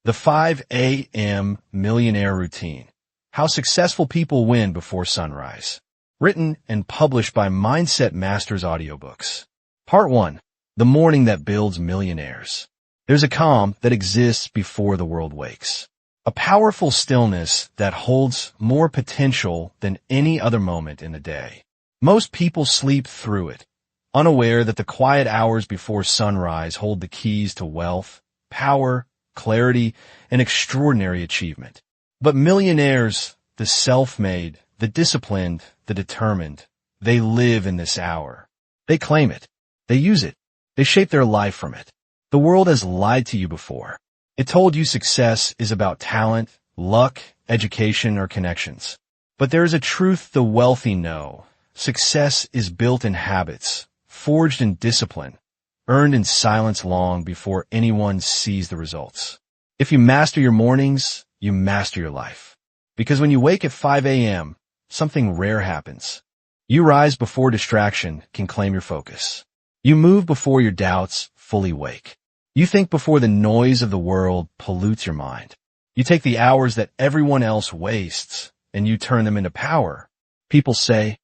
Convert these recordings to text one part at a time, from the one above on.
The 5AM Millionaire Routine. How Successful People Win Before Sunrise. Written and published by Mindset Masters Audiobooks. Part 1. The Morning That Builds Millionaires. There's a calm that exists before the world wakes. A powerful stillness that holds more potential than any other moment in the day. Most people sleep through it, unaware that the quiet hours before sunrise hold the keys to wealth, power, clarity, and extraordinary achievement. But millionaires, the self-made, the disciplined, the determined, they live in this hour. They claim it. They use it. They shape their life from it. The world has lied to you before. It told you success is about talent, luck, education, or connections. But there is a truth the wealthy know. Success is built in habits, forged in discipline, earned in silence long before anyone sees the results. If you master your mornings, you master your life. Because when you wake at 5 a.m., something rare happens. You rise before distraction can claim your focus. You move before your doubts fully wake. You think before the noise of the world pollutes your mind. You take the hours that everyone else wastes, and you turn them into power. People say,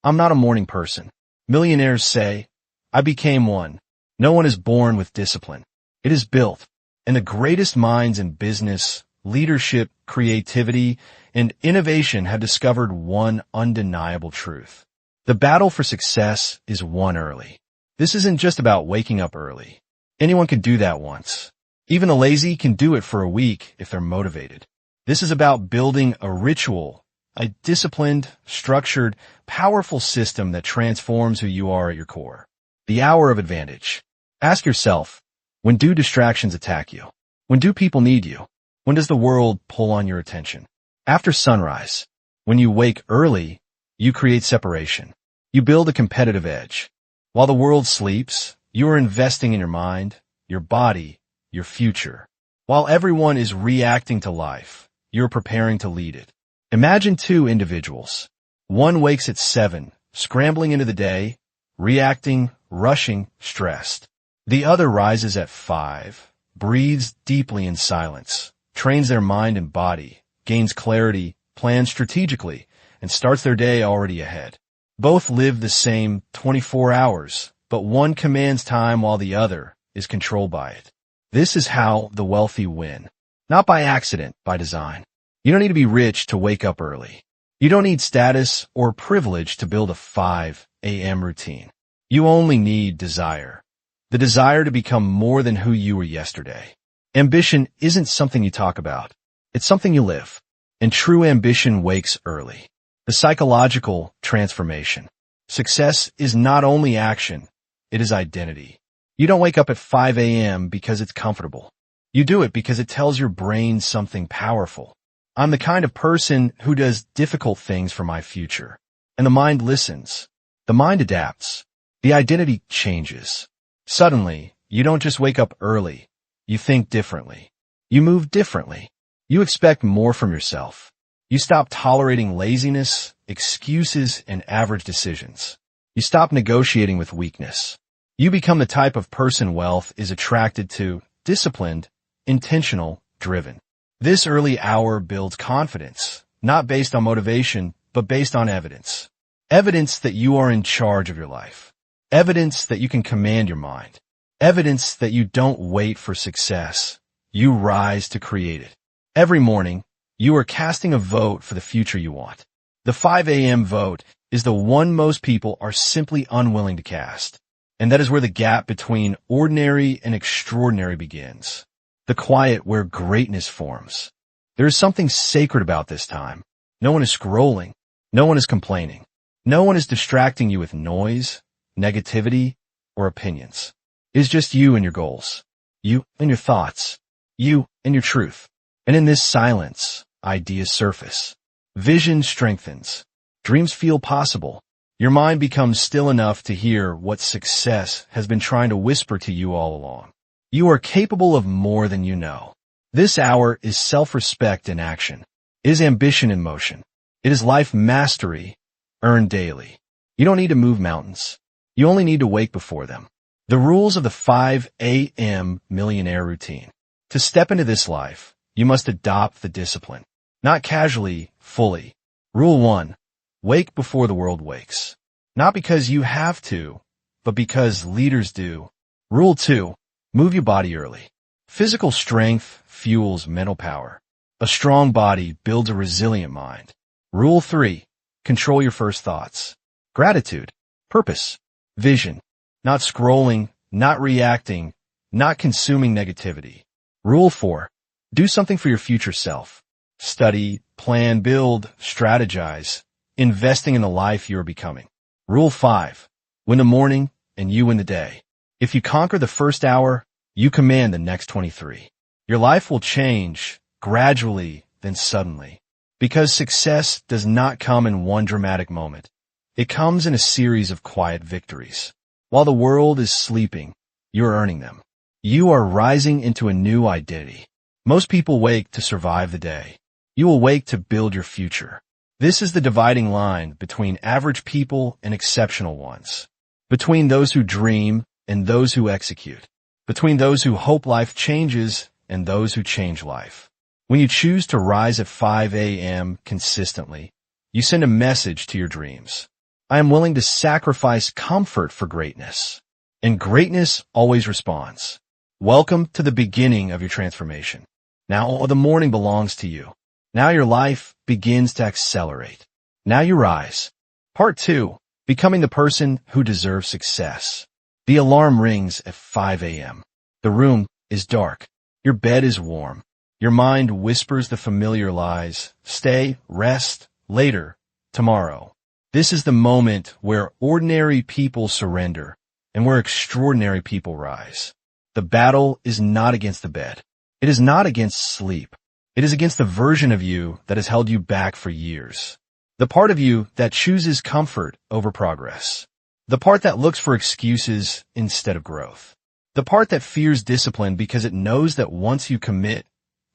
I'm not a morning person. Millionaires say, I became one. No one is born with discipline. It is built. And the greatest minds in business, leadership, creativity, and innovation have discovered one undeniable truth. The battle for success is won early. This isn't just about waking up early. Anyone can do that once. Even the lazy can do it for a week if they're motivated. This is about building a ritual, a disciplined, structured, powerful system that transforms who you are at your core. The hour of advantage. Ask yourself, when do distractions attack you? When do people need you? When does the world pull on your attention? After sunrise, when you wake early, you create separation. You build a competitive edge. While the world sleeps, you are investing in your mind, your body, your future. While everyone is reacting to life, you're preparing to lead it. Imagine two individuals. One wakes at 7, scrambling into the day, reacting, rushing, stressed. The other rises at 5, breathes deeply in silence, trains their mind and body, gains clarity, plans strategically, and starts their day already ahead. Both live the same 24 hours, but one commands time while the other is controlled by it. This is how the wealthy win. Not by accident, by design. You don't need to be rich to wake up early. You don't need status or privilege to build a 5 a.m. routine. You only need desire. The desire to become more than who you were yesterday. Ambition isn't something you talk about. It's something you live. And true ambition wakes early. The psychological transformation. Success is not only action, it is identity. You don't wake up at 5 a.m. because it's comfortable. You do it because it tells your brain something powerful. I'm the kind of person who does difficult things for my future. And the mind listens. The mind adapts. The identity changes. Suddenly, you don't just wake up early. You think differently. You move differently. You expect more from yourself. You stop tolerating laziness, excuses, and average decisions. You stop negotiating with weakness. You become the type of person wealth is attracted to, disciplined, intentional, driven. This early hour builds confidence, not based on motivation, but based on evidence. Evidence that you are in charge of your life. Evidence that you can command your mind. Evidence that you don't wait for success. You rise to create it. Every morning, you are casting a vote for the future you want. The 5 a.m. vote is the one most people are simply unwilling to cast. And that is where the gap between ordinary and extraordinary begins. The quiet where greatness forms. There is something sacred about this time. No one is scrolling. No one is complaining. No one is distracting you with noise, negativity, or opinions. It is just you and your goals. You and your thoughts. You and your truth. And in this silence, ideas surface. Vision strengthens. Dreams feel possible. Your mind becomes still enough to hear what success has been trying to whisper to you all along. You are capable of more than you know. This hour is self-respect in action. It is ambition in motion. It is life mastery, earned daily. You don't need to move mountains. You only need to wake before them. The rules of the 5 a.m. Millionaire Routine. To step into this life, you must adopt the discipline. Not casually, fully. Rule 1. Wake before the world wakes. Not because you have to, but because leaders do. Rule 2. Move your body early. Physical strength fuels mental power. A strong body builds a resilient mind. Rule 3. Control your first thoughts. Gratitude, purpose, vision. Not scrolling, not reacting, not consuming negativity. Rule 4. Do something for your future self. Study, plan, build, strategize, investing in the life you are becoming. Rule 5. Win the morning and you win the day. If you conquer the first hour, you command the next 23. Your life will change gradually, then suddenly. Because success does not come in one dramatic moment. It comes in a series of quiet victories. While the world is sleeping, you're earning them. You are rising into a new identity. Most people wake to survive the day. You will wake to build your future. This is the dividing line between average people and exceptional ones. Between those who dream and those who execute. Between those who hope life changes and those who change life. When you choose to rise at 5 a.m. consistently, you send a message to your dreams. I am willing to sacrifice comfort for greatness. And greatness always responds. Welcome to the beginning of your transformation. Now the morning belongs to you. Now your life begins to accelerate. Now you rise. Part 2. Becoming the person who deserves success. The alarm rings at 5 a.m. The room is dark. Your bed is warm. Your mind whispers the familiar lies. Stay, rest, later, tomorrow. This is the moment where ordinary people surrender and where extraordinary people rise. The battle is not against the bed. It is not against sleep. It is against the version of you that has held you back for years. The part of you that chooses comfort over progress. The part that looks for excuses instead of growth. The part that fears discipline because it knows that once you commit,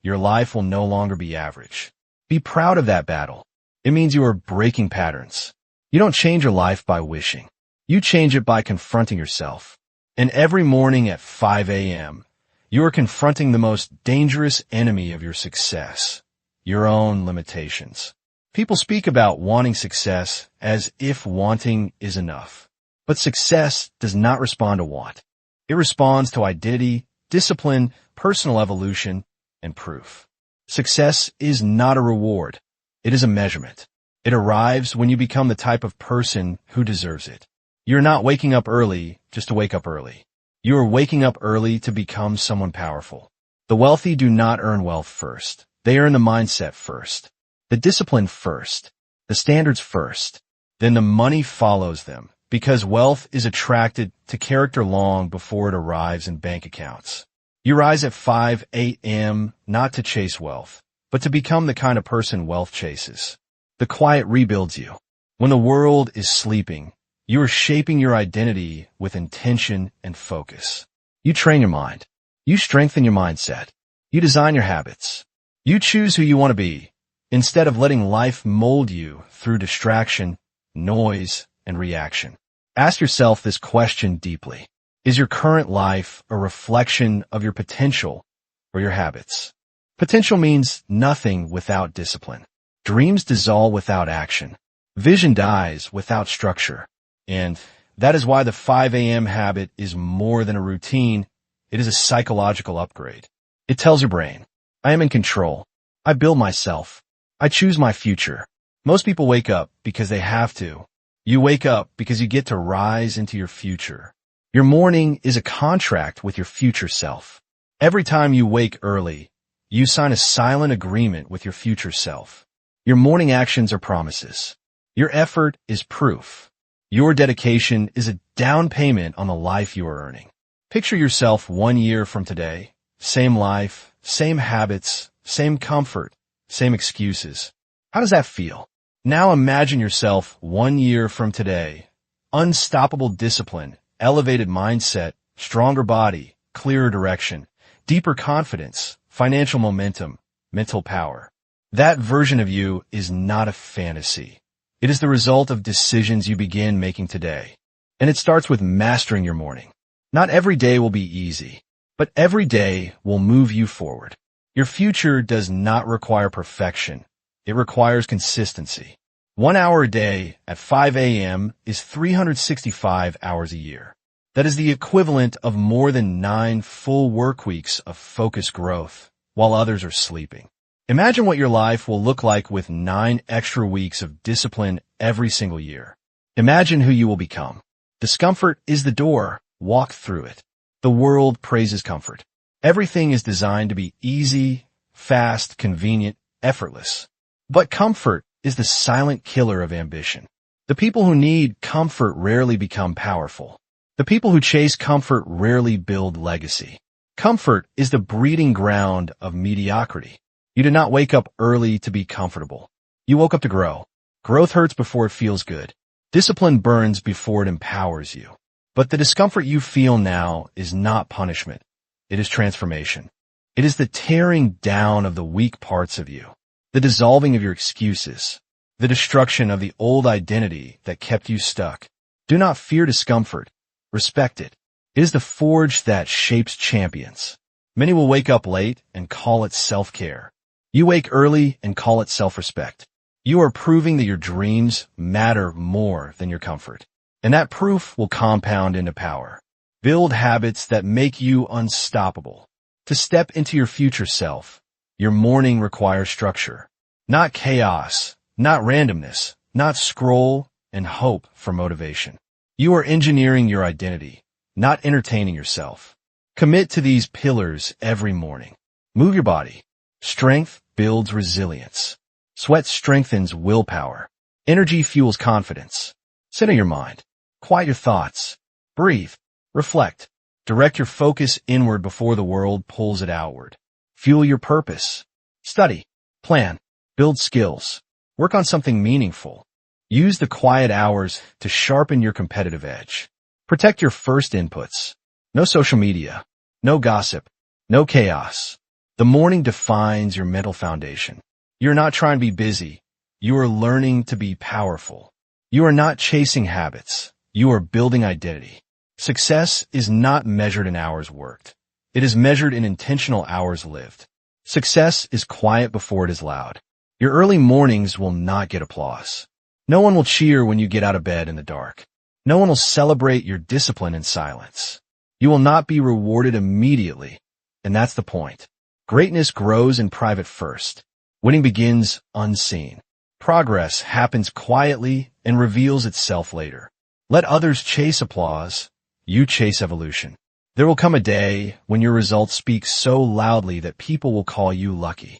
your life will no longer be average. Be proud of that battle. It means you are breaking patterns. You don't change your life by wishing. You change it by confronting yourself. And every morning at 5 a.m., you are confronting the most dangerous enemy of your success, your own limitations. People speak about wanting success as if wanting is enough. But success does not respond to want. It responds to identity, discipline, personal evolution, and proof. Success is not a reward. It is a measurement. It arrives when you become the type of person who deserves it. You're not waking up early just to wake up early. You are waking up early to become someone powerful. The wealthy do not earn wealth first. They earn the mindset first. The discipline first. The standards first. Then the money follows them, because wealth is attracted to character long before it arrives in bank accounts. You rise at 5 a.m. not to chase wealth, but to become the kind of person wealth chases. The quiet rebuilds you. When the world is sleeping, you are shaping your identity with intention and focus. You train your mind. You strengthen your mindset. You design your habits. You choose who you want to be, instead of letting life mold you through distraction, noise, and reaction. Ask yourself this question deeply. Is your current life a reflection of your potential or your habits? Potential means nothing without discipline. Dreams dissolve without action. Vision dies without structure. And that is why the 5 a.m. habit is more than a routine. It is a psychological upgrade. It tells your brain, I am in control. I build myself. I choose my future. Most people wake up because they have to. You wake up because you get to rise into your future. Your morning is a contract with your future self. Every time you wake early, you sign a silent agreement with your future self. Your morning actions are promises. Your effort is proof. Your dedication is a down payment on the life you are earning. Picture yourself 1 year from today. Same life, same habits, same comfort, same excuses. How does that feel? Now imagine yourself 1 year from today. Unstoppable discipline, elevated mindset, stronger body, clearer direction, deeper confidence, financial momentum, mental power. That version of you is not a fantasy. It is the result of decisions you begin making today. And it starts with mastering your morning. Not every day will be easy, but every day will move you forward. Your future does not require perfection. It requires consistency. 1 hour a day at 5 a.m. is 365 hours a year. That is the equivalent of more than 9 full work weeks of focused growth while others are sleeping. Imagine what your life will look like with 9 extra weeks of discipline every single year. Imagine who you will become. Discomfort is the door. Walk through it. The world praises comfort. Everything is designed to be easy, fast, convenient, effortless. But comfort is the silent killer of ambition. The people who need comfort rarely become powerful. The people who chase comfort rarely build legacy. Comfort is the breeding ground of mediocrity. You did not wake up early to be comfortable. You woke up to grow. Growth hurts before it feels good. Discipline burns before it empowers you. But the discomfort you feel now is not punishment. It is transformation. It is the tearing down of the weak parts of you, the dissolving of your excuses, the destruction of the old identity that kept you stuck. Do not fear discomfort. Respect it. It is the forge that shapes champions. Many will wake up late and call it self-care. You wake early and call it self-respect. You are proving that your dreams matter more than your comfort. And that proof will compound into power. Build habits that make you unstoppable. To step into your future self, your morning requires structure. Not chaos, not randomness, not scroll and hope for motivation. You are engineering your identity, not entertaining yourself. Commit to these pillars every morning. Move your body. Strength builds resilience. Sweat strengthens willpower. Energy fuels confidence. Center your mind. Quiet your thoughts. Breathe. Reflect. Direct your focus inward before the world pulls it outward. Fuel your purpose. Study. Plan. Build skills. Work on something meaningful. Use the quiet hours to sharpen your competitive edge. Protect your first inputs. No social media. No gossip. No chaos. The morning defines your mental foundation. You're not trying to be busy. You are learning to be powerful. You are not chasing habits. You are building identity. Success is not measured in hours worked. It is measured in intentional hours lived. Success is quiet before it is loud. Your early mornings will not get applause. No one will cheer when you get out of bed in the dark. No one will celebrate your discipline in silence. You will not be rewarded immediately, and that's the point. Greatness grows in private first. Winning begins unseen. Progress happens quietly and reveals itself later. Let others chase applause. You chase evolution. There will come a day when your results speak so loudly that people will call you lucky.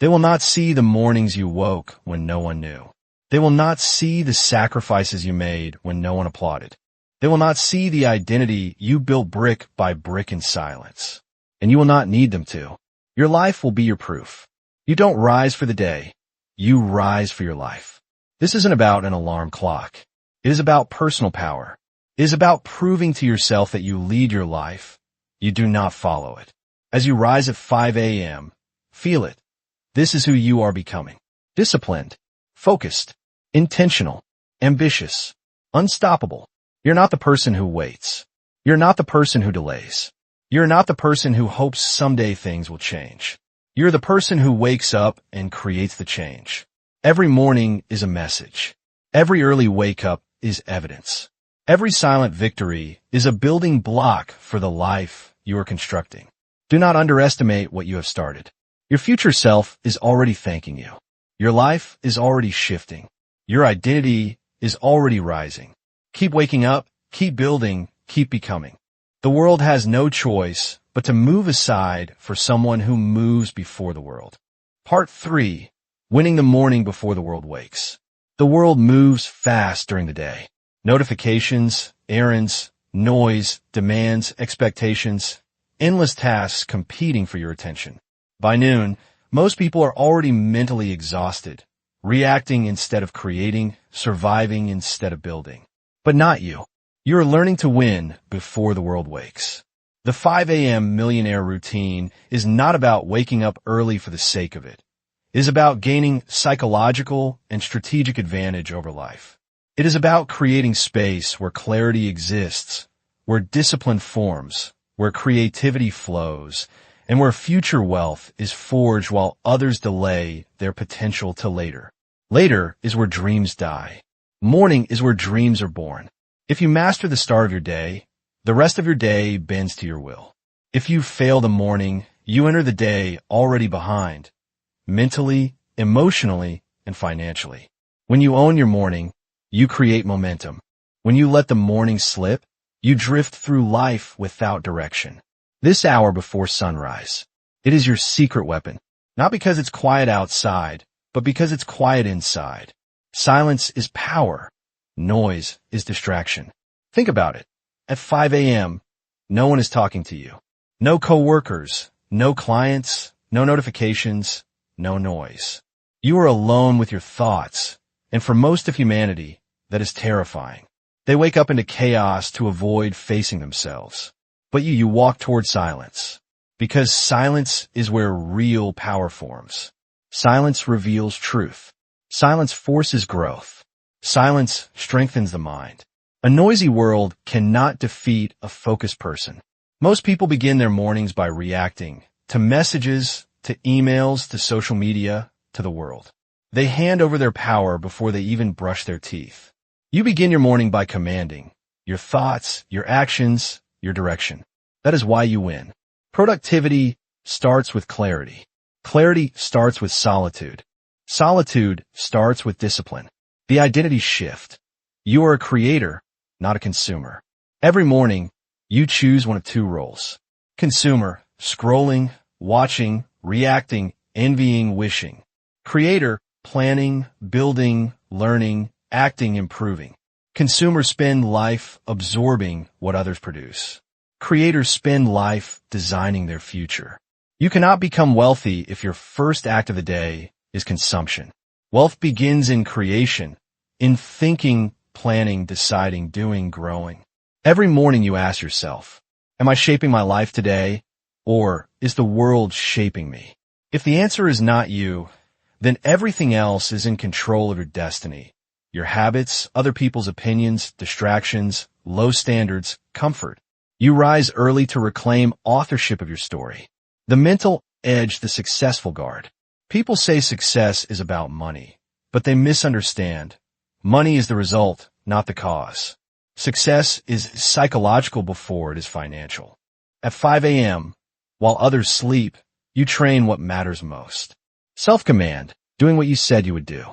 They will not see the mornings you woke when no one knew. They will not see the sacrifices you made when no one applauded. They will not see the identity you built brick by brick in silence. And you will not need them to. Your life will be your proof. You don't rise for the day. You rise for your life. This isn't about an alarm clock. It is about personal power. It is about proving to yourself that you lead your life. You do not follow it. As you rise at 5 a.m., feel it. This is who you are becoming. Disciplined, focused, intentional, ambitious, unstoppable. You're not the person who waits. You're not the person who delays. You're not the person who hopes someday things will change. You're the person who wakes up and creates the change. Every morning is a message. Every early wake-up is evidence. Every silent victory is a building block for the life you are constructing. Do not underestimate what you have started. Your future self is already thanking you. Your life is already shifting. Your identity is already rising. Keep waking up, keep building, keep becoming. The world has no choice but to move aside for someone who moves before the world. Part 3. Winning the morning before the world wakes. The world moves fast during the day. Notifications, errands, noise, demands, expectations, endless tasks competing for your attention. By noon, most people are already mentally exhausted, reacting instead of creating, surviving instead of building. But not you. You are learning to win before the world wakes. The 5 a.m. Millionaire Routine is not about waking up early for the sake of it. It is about gaining psychological and strategic advantage over life. It is about creating space where clarity exists, where discipline forms, where creativity flows, and where future wealth is forged while others delay their potential to later. Later is where dreams die. Morning is where dreams are born. If you master the start of your day, the rest of your day bends to your will. If you fail the morning, you enter the day already behind, mentally, emotionally, and financially. When you own your morning, you create momentum. When you let the morning slip, you drift through life without direction. This hour before sunrise, it is your secret weapon, not because it's quiet outside, but because it's quiet inside. Silence is power. Noise is distraction. Think about it. At 5 a.m., no one is talking to you. No coworkers, no clients, no notifications, no noise. You are alone with your thoughts, and for most of humanity, that is terrifying. They wake up into chaos to avoid facing themselves. But you walk toward silence, because silence is where real power forms. Silence reveals truth. Silence forces growth. Silence strengthens the mind. A noisy world cannot defeat a focused person. Most people begin their mornings by reacting to messages, to emails, to social media, to the world. They hand over their power before they even brush their teeth. You begin your morning by commanding your thoughts, your actions, your direction. That is why you win. Productivity starts with clarity. Clarity starts with solitude. Solitude starts with discipline. The identity shift. You are a creator, not a consumer. Every morning, you choose one of two roles. Consumer, scrolling, watching, reacting, envying, wishing. Creator, planning, building, learning, acting, improving. Consumers spend life absorbing what others produce. Creators spend life designing their future. You cannot become wealthy if your first act of the day is consumption. Wealth begins in creation, in thinking, planning, deciding, doing, growing. Every morning you ask yourself, am I shaping my life today, or is the world shaping me? If the answer is not you, then everything else is in control of your destiny. Your habits, other people's opinions, distractions, low standards, comfort. You rise early to reclaim authorship of your story. The mental edge, the successful guard. People say success is about money, but they misunderstand. Money is the result, not the cause. Success is psychological before it is financial. At 5 a.m., while others sleep, you train what matters most. Self-command, doing what you said you would do.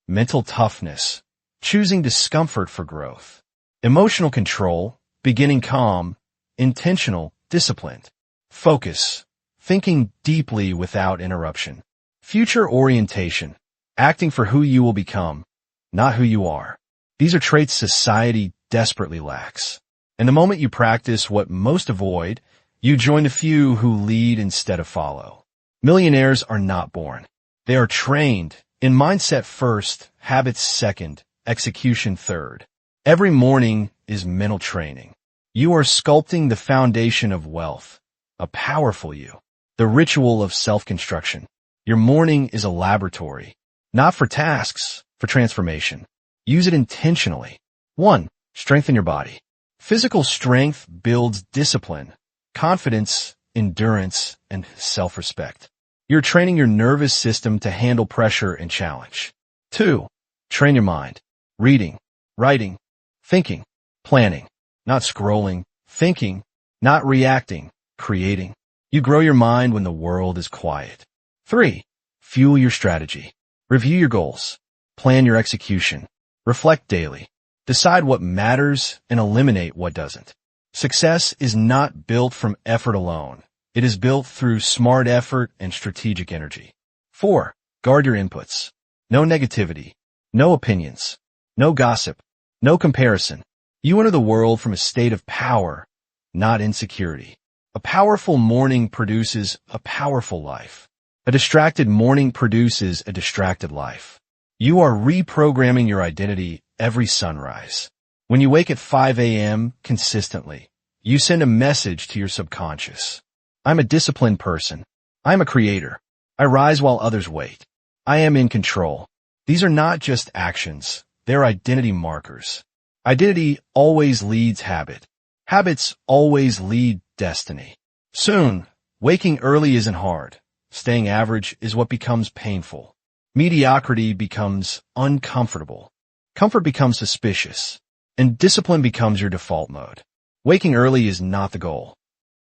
Mental toughness, choosing discomfort for growth. Emotional control, beginning calm. Intentional, disciplined. Focus, thinking deeply without interruption. Future orientation, acting for who you will become, not who you are. These are traits society desperately lacks. And the moment you practice what most avoid, you join the few who lead instead of follow. Millionaires are not born. They are trained in mindset first, habits second, execution third. Every morning is mental training. You are sculpting the foundation of wealth, a powerful you, the ritual of self-construction. Your morning is a laboratory, not for tasks, for transformation. Use it intentionally. 1. Strengthen your body. Physical strength builds discipline, confidence, endurance, and self-respect. You're training your nervous system to handle pressure and challenge. 2. Train your mind. Reading, writing, thinking, planning. Not scrolling, thinking, not reacting, creating. You grow your mind when the world is quiet. 3. Fuel your strategy. Review your goals. Plan your execution. Reflect daily. Decide what matters and eliminate what doesn't. Success is not built from effort alone. It is built through smart effort and strategic energy. 4. Guard your inputs. No negativity. No opinions. No gossip. No comparison. You enter the world from a state of power, not insecurity. A powerful morning produces a powerful life. A distracted morning produces a distracted life. You are reprogramming your identity every sunrise. When you wake at 5 a.m. consistently, you send a message to your subconscious. I'm a disciplined person. I'm a creator. I rise while others wait. I am in control. These are not just actions. They're identity markers. Identity always leads habit. Habits always lead destiny. Soon, waking early isn't hard. Staying average is what becomes painful. Mediocrity becomes uncomfortable. Comfort becomes suspicious. And discipline becomes your default mode. Waking early is not the goal.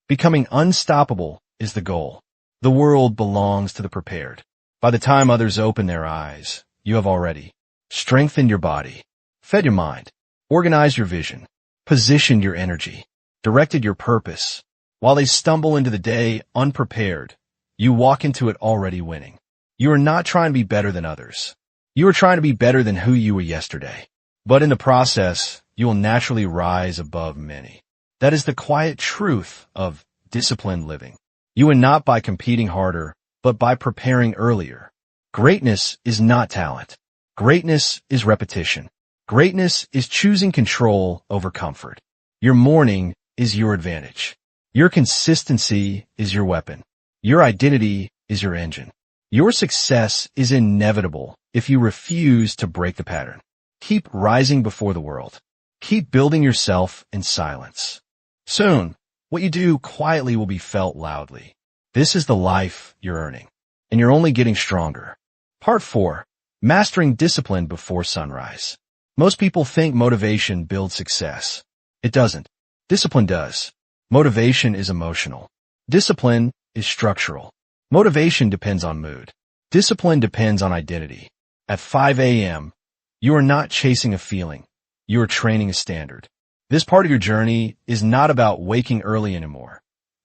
Becoming unstoppable is the goal. The world belongs to the prepared. By the time others open their eyes, you have already strengthened your body, fed your mind, organized your vision, positioned your energy, directed your purpose. While they stumble into the day unprepared, you walk into it already winning. You are not trying to be better than others. You are trying to be better than who you were yesterday. But in the process, you will naturally rise above many. That is the quiet truth of disciplined living. You win not by competing harder, but by preparing earlier. Greatness is not talent. Greatness is repetition. Greatness is choosing control over comfort. Your morning is your advantage. Your consistency is your weapon. Your identity is your engine. Your success is inevitable if you refuse to break the pattern. Keep rising before the world. Keep building yourself in silence. Soon, what you do quietly will be felt loudly. This is the life you're earning, and you're only getting stronger. Part 4. Mastering discipline before sunrise. Most people think motivation builds success. It doesn't. Discipline does. Motivation is emotional. Discipline is structural. Motivation depends on mood. Discipline depends on identity. At 5 a.m., you are not chasing a feeling. You are training a standard. This part of your journey is not about waking early anymore.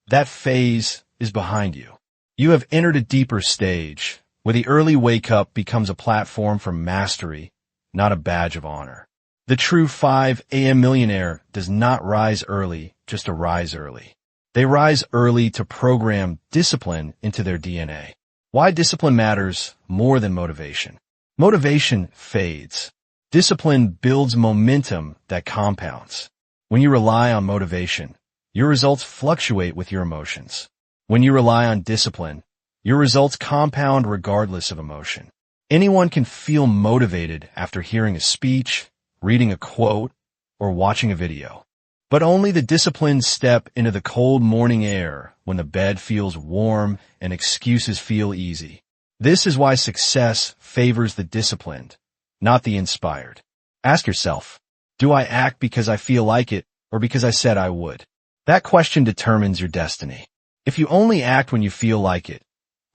That phase is behind you. You have entered a deeper stage where the early wake-up becomes a platform for mastery, not a badge of honor. The true 5 a.m. millionaire does not rise early just to rise early. They rise early to program discipline into their DNA. Why discipline matters more than motivation. Motivation fades. Discipline builds momentum that compounds. When you rely on motivation, your results fluctuate with your emotions. When you rely on discipline, your results compound regardless of emotion. Anyone can feel motivated after hearing a speech, reading a quote, or watching a video. But only the disciplined step into the cold morning air when the bed feels warm and excuses feel easy. This is why success favors the disciplined, not the inspired. Ask yourself, do I act because I feel like it or because I said I would? That question determines your destiny. If you only act when you feel like it,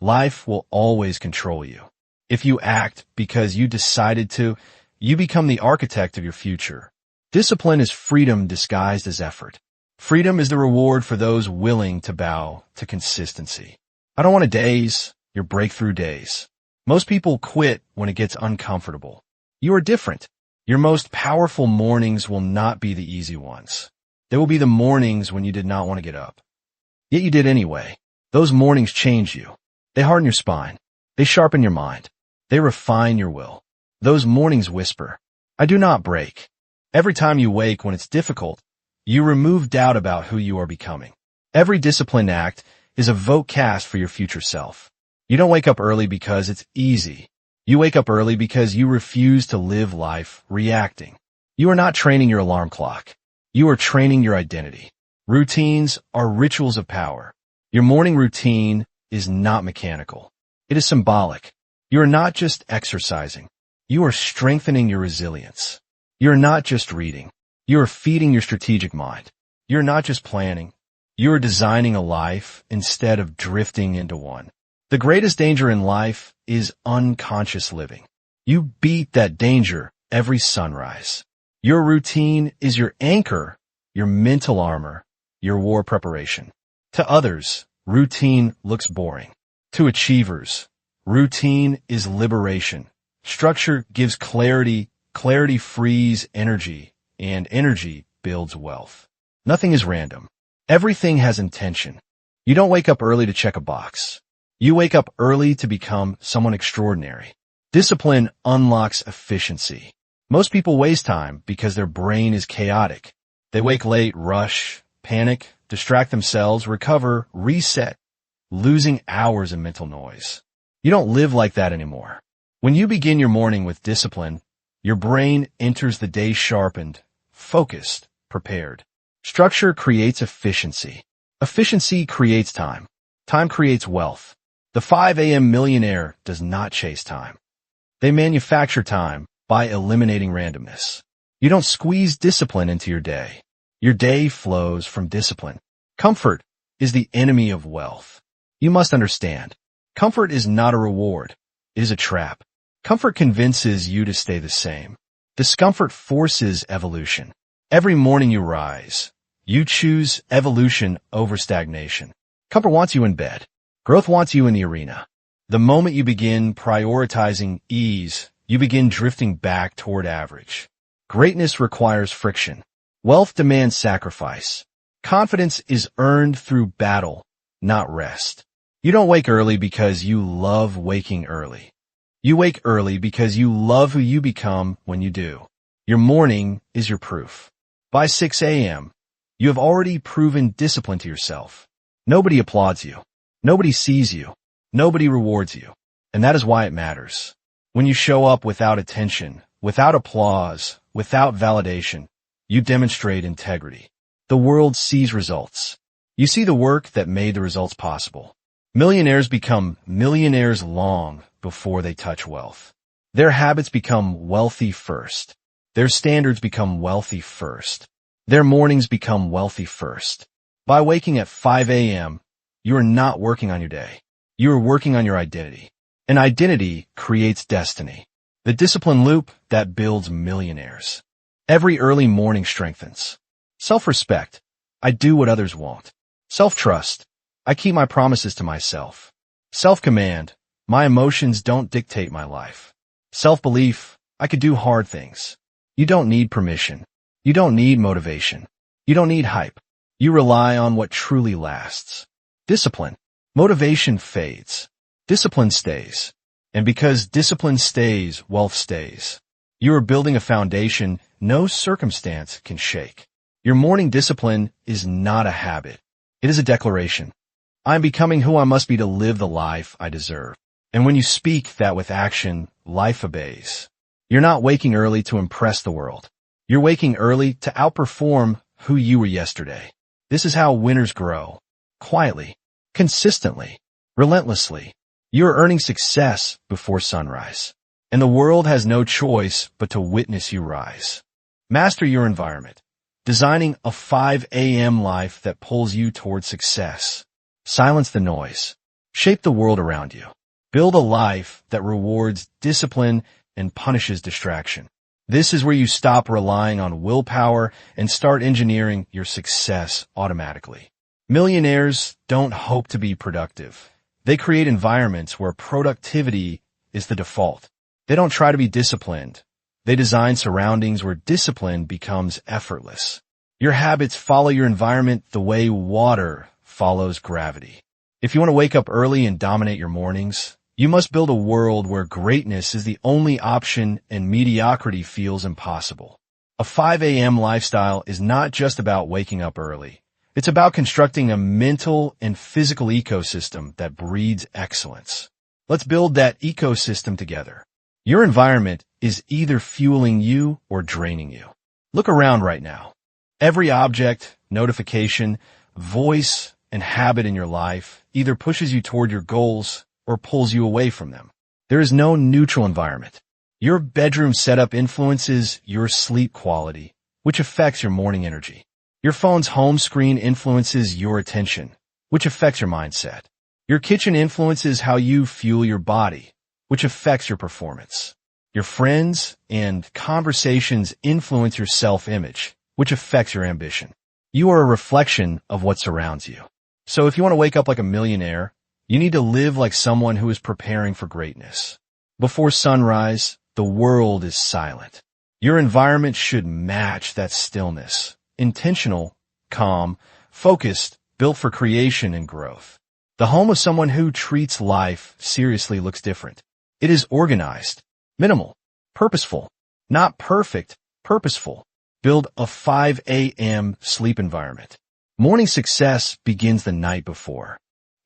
life will always control you. If you act because you decided to, you become the architect of your future. Discipline is freedom disguised as effort. Freedom is the reward for those willing to bow to consistency. I don't want a days, your breakthrough days. Most people quit when it gets uncomfortable. You are different. Your most powerful mornings will not be the easy ones. They will be the mornings when you did not want to get up. Yet you did anyway. Those mornings change you. They harden your spine. They sharpen your mind. They refine your will. Those mornings whisper, I do not break. Every time you wake when it's difficult, you remove doubt about who you are becoming. Every disciplined act is a vote cast for your future self. You don't wake up early because it's easy. You wake up early because you refuse to live life reacting. You are not training your alarm clock. You are training your identity. Routines are rituals of power. Your morning routine is not mechanical. It is symbolic. You are not just exercising. You are strengthening your resilience. You are not just reading. You are feeding your strategic mind. You are not just planning. You are designing a life instead of drifting into one. The greatest danger in life is unconscious living. You beat that danger every sunrise. Your routine is your anchor, your mental armor, your war preparation. To others, routine looks boring. To achievers, routine is liberation. Structure gives clarity, clarity frees energy, and energy builds wealth. Nothing is random. Everything has intention. You don't wake up early to check a box. You wake up early to become someone extraordinary. Discipline unlocks efficiency. Most people waste time because their brain is chaotic. They wake late, rush, panic, distract themselves, recover, reset, losing hours in mental noise. You don't live like that anymore. When you begin your morning with discipline, your brain enters the day sharpened, focused, prepared. Structure creates efficiency. Efficiency creates time. Time creates wealth. The 5 a.m. millionaire does not chase time. They manufacture time by eliminating randomness. You don't squeeze discipline into your day. Your day flows from discipline. Comfort is the enemy of wealth. You must understand. Comfort is not a reward. It is a trap. Comfort convinces you to stay the same. Discomfort forces evolution. Every morning you rise, you choose evolution over stagnation. Comfort wants you in bed. Growth wants you in the arena. The moment you begin prioritizing ease, you begin drifting back toward average. Greatness requires friction. Wealth demands sacrifice. Confidence is earned through battle, not rest. You don't wake early because you love waking early. You wake early because you love who you become when you do. Your morning is your proof. By 6 a.m., you have already proven discipline to yourself. Nobody applauds you. Nobody sees you. Nobody rewards you. And that is why it matters. When you show up without attention, without applause, without validation, you demonstrate integrity. The world sees results. You see the work that made the results possible. Millionaires become millionaires long before they touch wealth. Their habits become wealthy first. Their standards become wealthy first. Their mornings become wealthy first. By waking at 5 a.m., you are not working on your day. You are working on your identity. An identity creates destiny. The discipline loop that builds millionaires. Every early morning strengthens. Self-respect. I do what others won't. Self-trust. I keep my promises to myself. Self-command. My emotions don't dictate my life. Self-belief. I could do hard things. You don't need permission. You don't need motivation. You don't need hype. You rely on what truly lasts. Discipline. Motivation fades. Discipline stays. And because discipline stays, wealth stays. You are building a foundation no circumstance can shake. Your morning discipline is not a habit. It is a declaration. I am becoming who I must be to live the life I deserve. And when you speak that with action, life obeys. You're not waking early to impress the world. You're waking early to outperform who you were yesterday. This is how winners grow. Quietly, consistently, relentlessly. You're earning success before sunrise. And the world has no choice but to witness you rise. Master your environment. Designing a 5 a.m. life that pulls you toward success. Silence the noise. Shape the world around you. Build a life that rewards discipline and punishes distraction. This is where you stop relying on willpower and start engineering your success automatically. Millionaires don't hope to be productive. They create environments where productivity is the default. They don't try to be disciplined. They design surroundings where discipline becomes effortless. Your habits follow your environment the way water follows gravity. If you want to wake up early and dominate your mornings, you must build a world where greatness is the only option and mediocrity feels impossible. A 5 a.m. lifestyle is not just about waking up early. It's about constructing a mental and physical ecosystem that breeds excellence. Let's build that ecosystem together. Your environment is either fueling you or draining you. Look around right now. Every object, notification, voice, and habit in your life either pushes you toward your goals or pulls you away from them. There is no neutral environment. Your bedroom setup influences your sleep quality, which affects your morning energy. Your phone's home screen influences your attention, which affects your mindset. Your kitchen influences how you fuel your body, which affects your performance. Your friends and conversations influence your self-image, which affects your ambition. You are a reflection of what surrounds you. So if you want to wake up like a millionaire, you need to live like someone who is preparing for greatness. Before sunrise, the world is silent. Your environment should match that stillness. Intentional, calm, focused, built for creation and growth. The home of someone who treats life seriously looks different. It is organized, minimal, purposeful, not perfect, purposeful. Build a 5 a.m. sleep environment. Morning success begins the night before,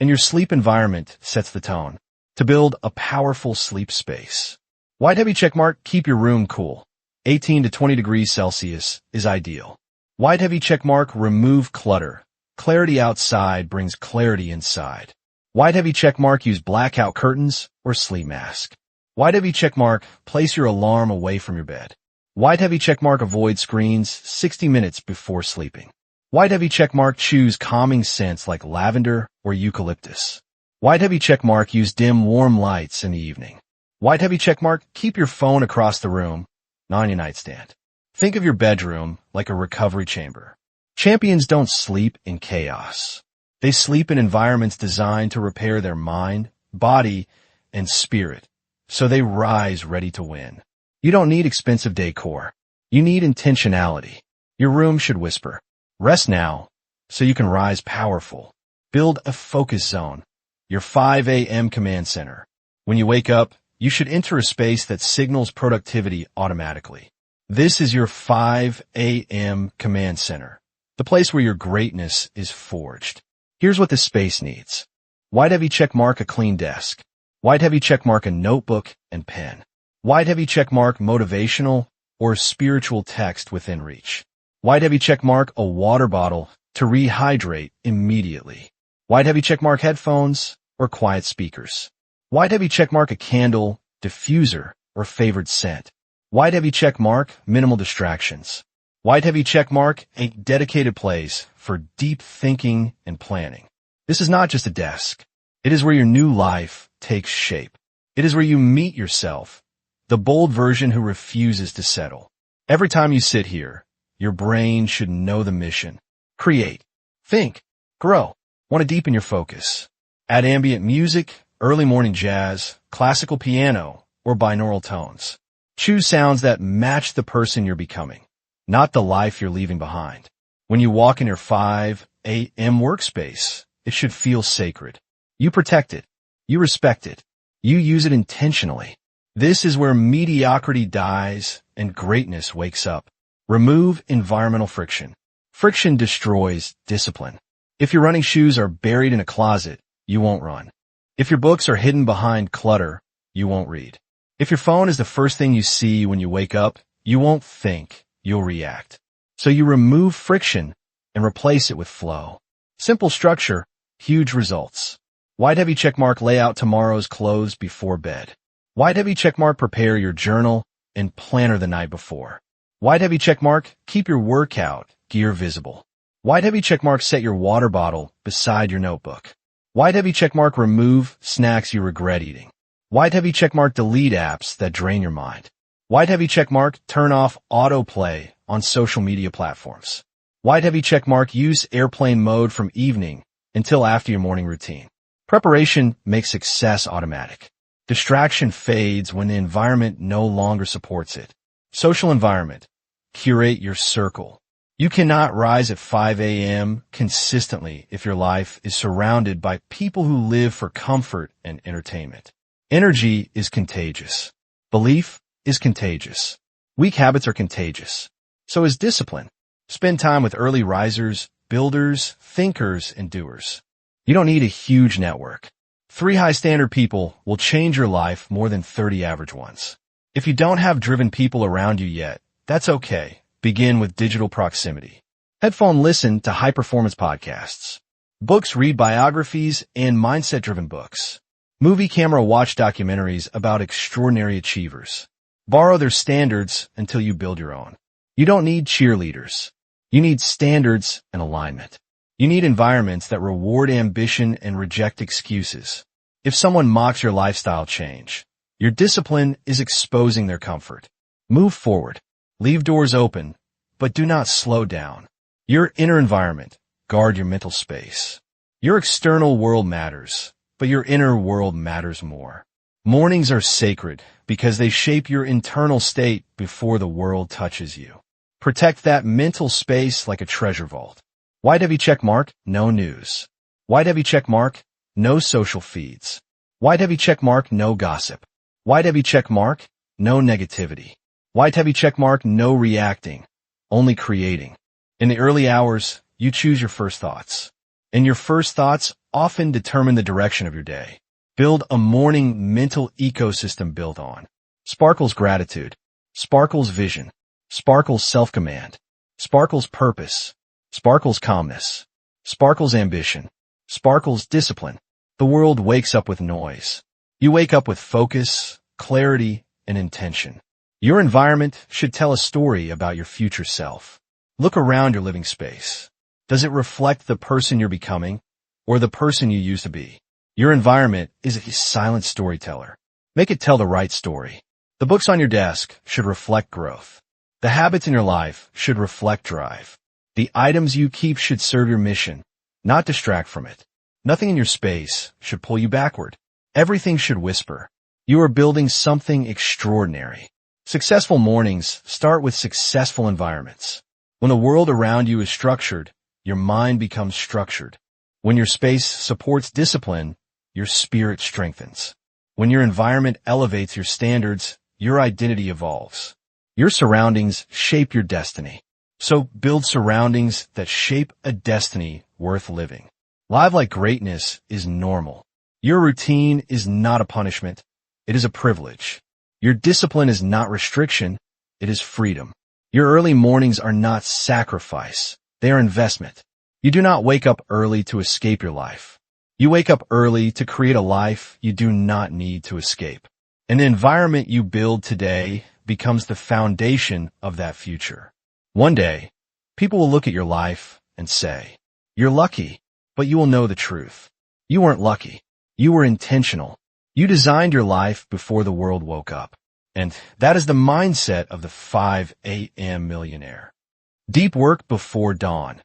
and your sleep environment sets the tone. To build a powerful sleep space. White heavy checkmark, keep your room cool. 18 to 20 degrees Celsius is ideal. White heavy checkmark, remove clutter. Clarity outside brings clarity inside. White heavy check mark, use blackout curtains or sleep mask. White heavy check mark, place your alarm away from your bed. White heavy check mark, avoid screens 60 minutes before sleeping. White heavy check mark, choose calming scents like lavender or eucalyptus. White heavy check mark, use dim warm lights in the evening. White heavy check mark, keep your phone across the room, not on your nightstand. Think of your bedroom like a recovery chamber. Champions don't sleep in chaos. They sleep in environments designed to repair their mind, body, and spirit, so they rise ready to win. You don't need expensive decor. You need intentionality. Your room should whisper, "Rest now," so you can rise powerful. Build a focus zone, your 5 a.m. command center. When you wake up, you should enter a space that signals productivity automatically. This is your 5 a.m. command center, the place where your greatness is forged. Here's what this space needs. White heavy check mark, a clean desk. White heavy check mark, a notebook and pen. White heavy check mark, motivational or spiritual text within reach. White heavy check mark, a water bottle to rehydrate immediately. White heavy check mark, headphones or quiet speakers. White heavy check mark, a candle, diffuser, or favorite scent. White heavy check mark, minimal distractions. White heavy check mark, a dedicated place for deep thinking and planning. This is not just a desk. It is where your new life takes shape. It is where you meet yourself, the bold version who refuses to settle. Every time you sit here, your brain should know the mission. Create, think, grow. Want to deepen your focus. Add ambient music, early morning jazz, classical piano, or binaural tones. Choose sounds that match the person you're becoming, not the life you're leaving behind. When you walk in your 5 a.m. workspace, it should feel sacred. You protect it. You respect it. You use it intentionally. This is where mediocrity dies and greatness wakes up. Remove environmental friction. Friction destroys discipline. If your running shoes are buried in a closet, you won't run. If your books are hidden behind clutter, you won't read. If your phone is the first thing you see when you wake up, you won't think, you'll react. So you remove friction and replace it with flow. Simple structure, huge results. White heavy checkmark, lay out tomorrow's clothes before bed. White heavy checkmark, prepare your journal and planner the night before. White heavy checkmark, keep your workout gear visible. White heavy checkmark, set your water bottle beside your notebook. White heavy checkmark, remove snacks you regret eating. White heavy checkmark, delete apps that drain your mind. White heavy checkmark, turn off autoplay on social media platforms. White heavy checkmark, use airplane mode from evening until after your morning routine. Preparation makes success automatic. Distraction fades when the environment no longer supports it. Social environment. Curate your circle. You cannot rise at 5 a.m. consistently if your life is surrounded by people who live for comfort and entertainment. Energy is contagious. Belief is contagious. Weak habits are contagious. So is discipline. Spend time with early risers, builders, thinkers, and doers. You don't need a huge network. 3 high-standard people will change your life more than 30 average ones. If you don't have driven people around you yet, that's okay. Begin with digital proximity. Headphone listen to high-performance podcasts. Books, read biographies and mindset-driven books. Movie camera, watch documentaries about extraordinary achievers. Borrow their standards until you build your own. You don't need cheerleaders. You need standards and alignment. You need environments that reward ambition and reject excuses. If someone mocks your lifestyle change, your discipline is exposing their comfort. Move forward. Leave doors open, but do not slow down. Your inner environment. Guard your mental space. Your external world matters, but your inner world matters more. Mornings are sacred because they shape your internal state before the world touches you. Protect that mental space like a treasure vault. White heavy check mark, no news. White heavy check mark, no social feeds. White heavy check mark, no gossip. White heavy check mark, no negativity. White heavy check mark, no reacting, only creating. In the early hours, you choose your first thoughts. And your first thoughts often determine the direction of your day. Build a morning mental ecosystem built on. Sparkles gratitude. Sparkles vision. Sparkles self-command. Sparkles purpose. Sparkles calmness. Sparkles ambition. Sparkles discipline. The world wakes up with noise. You wake up with focus, clarity, and intention. Your environment should tell a story about your future self. Look around your living space. Does it reflect the person you're becoming or the person you used to be? Your environment is a silent storyteller. Make it tell the right story. The books on your desk should reflect growth. The habits in your life should reflect drive. The items you keep should serve your mission, not distract from it. Nothing in your space should pull you backward. Everything should whisper, you are building something extraordinary. Successful mornings start with successful environments. When the world around you is structured, your mind becomes structured. When your space supports discipline, your spirit strengthens. When your environment elevates your standards, your identity evolves. Your surroundings shape your destiny. So build surroundings that shape a destiny worth living. Live like greatness is normal. Your routine is not a punishment. It is a privilege. Your discipline is not restriction. It is freedom. Your early mornings are not sacrifice. They are investment. You do not wake up early to escape your life. You wake up early to create a life you do not need to escape. And the environment you build today becomes the foundation of that future. One day, people will look at your life and say, you're lucky, but you will know the truth. You weren't lucky. You were intentional. You designed your life before the world woke up. And that is the mindset of the 5 a.m. millionaire. Deep work before dawn.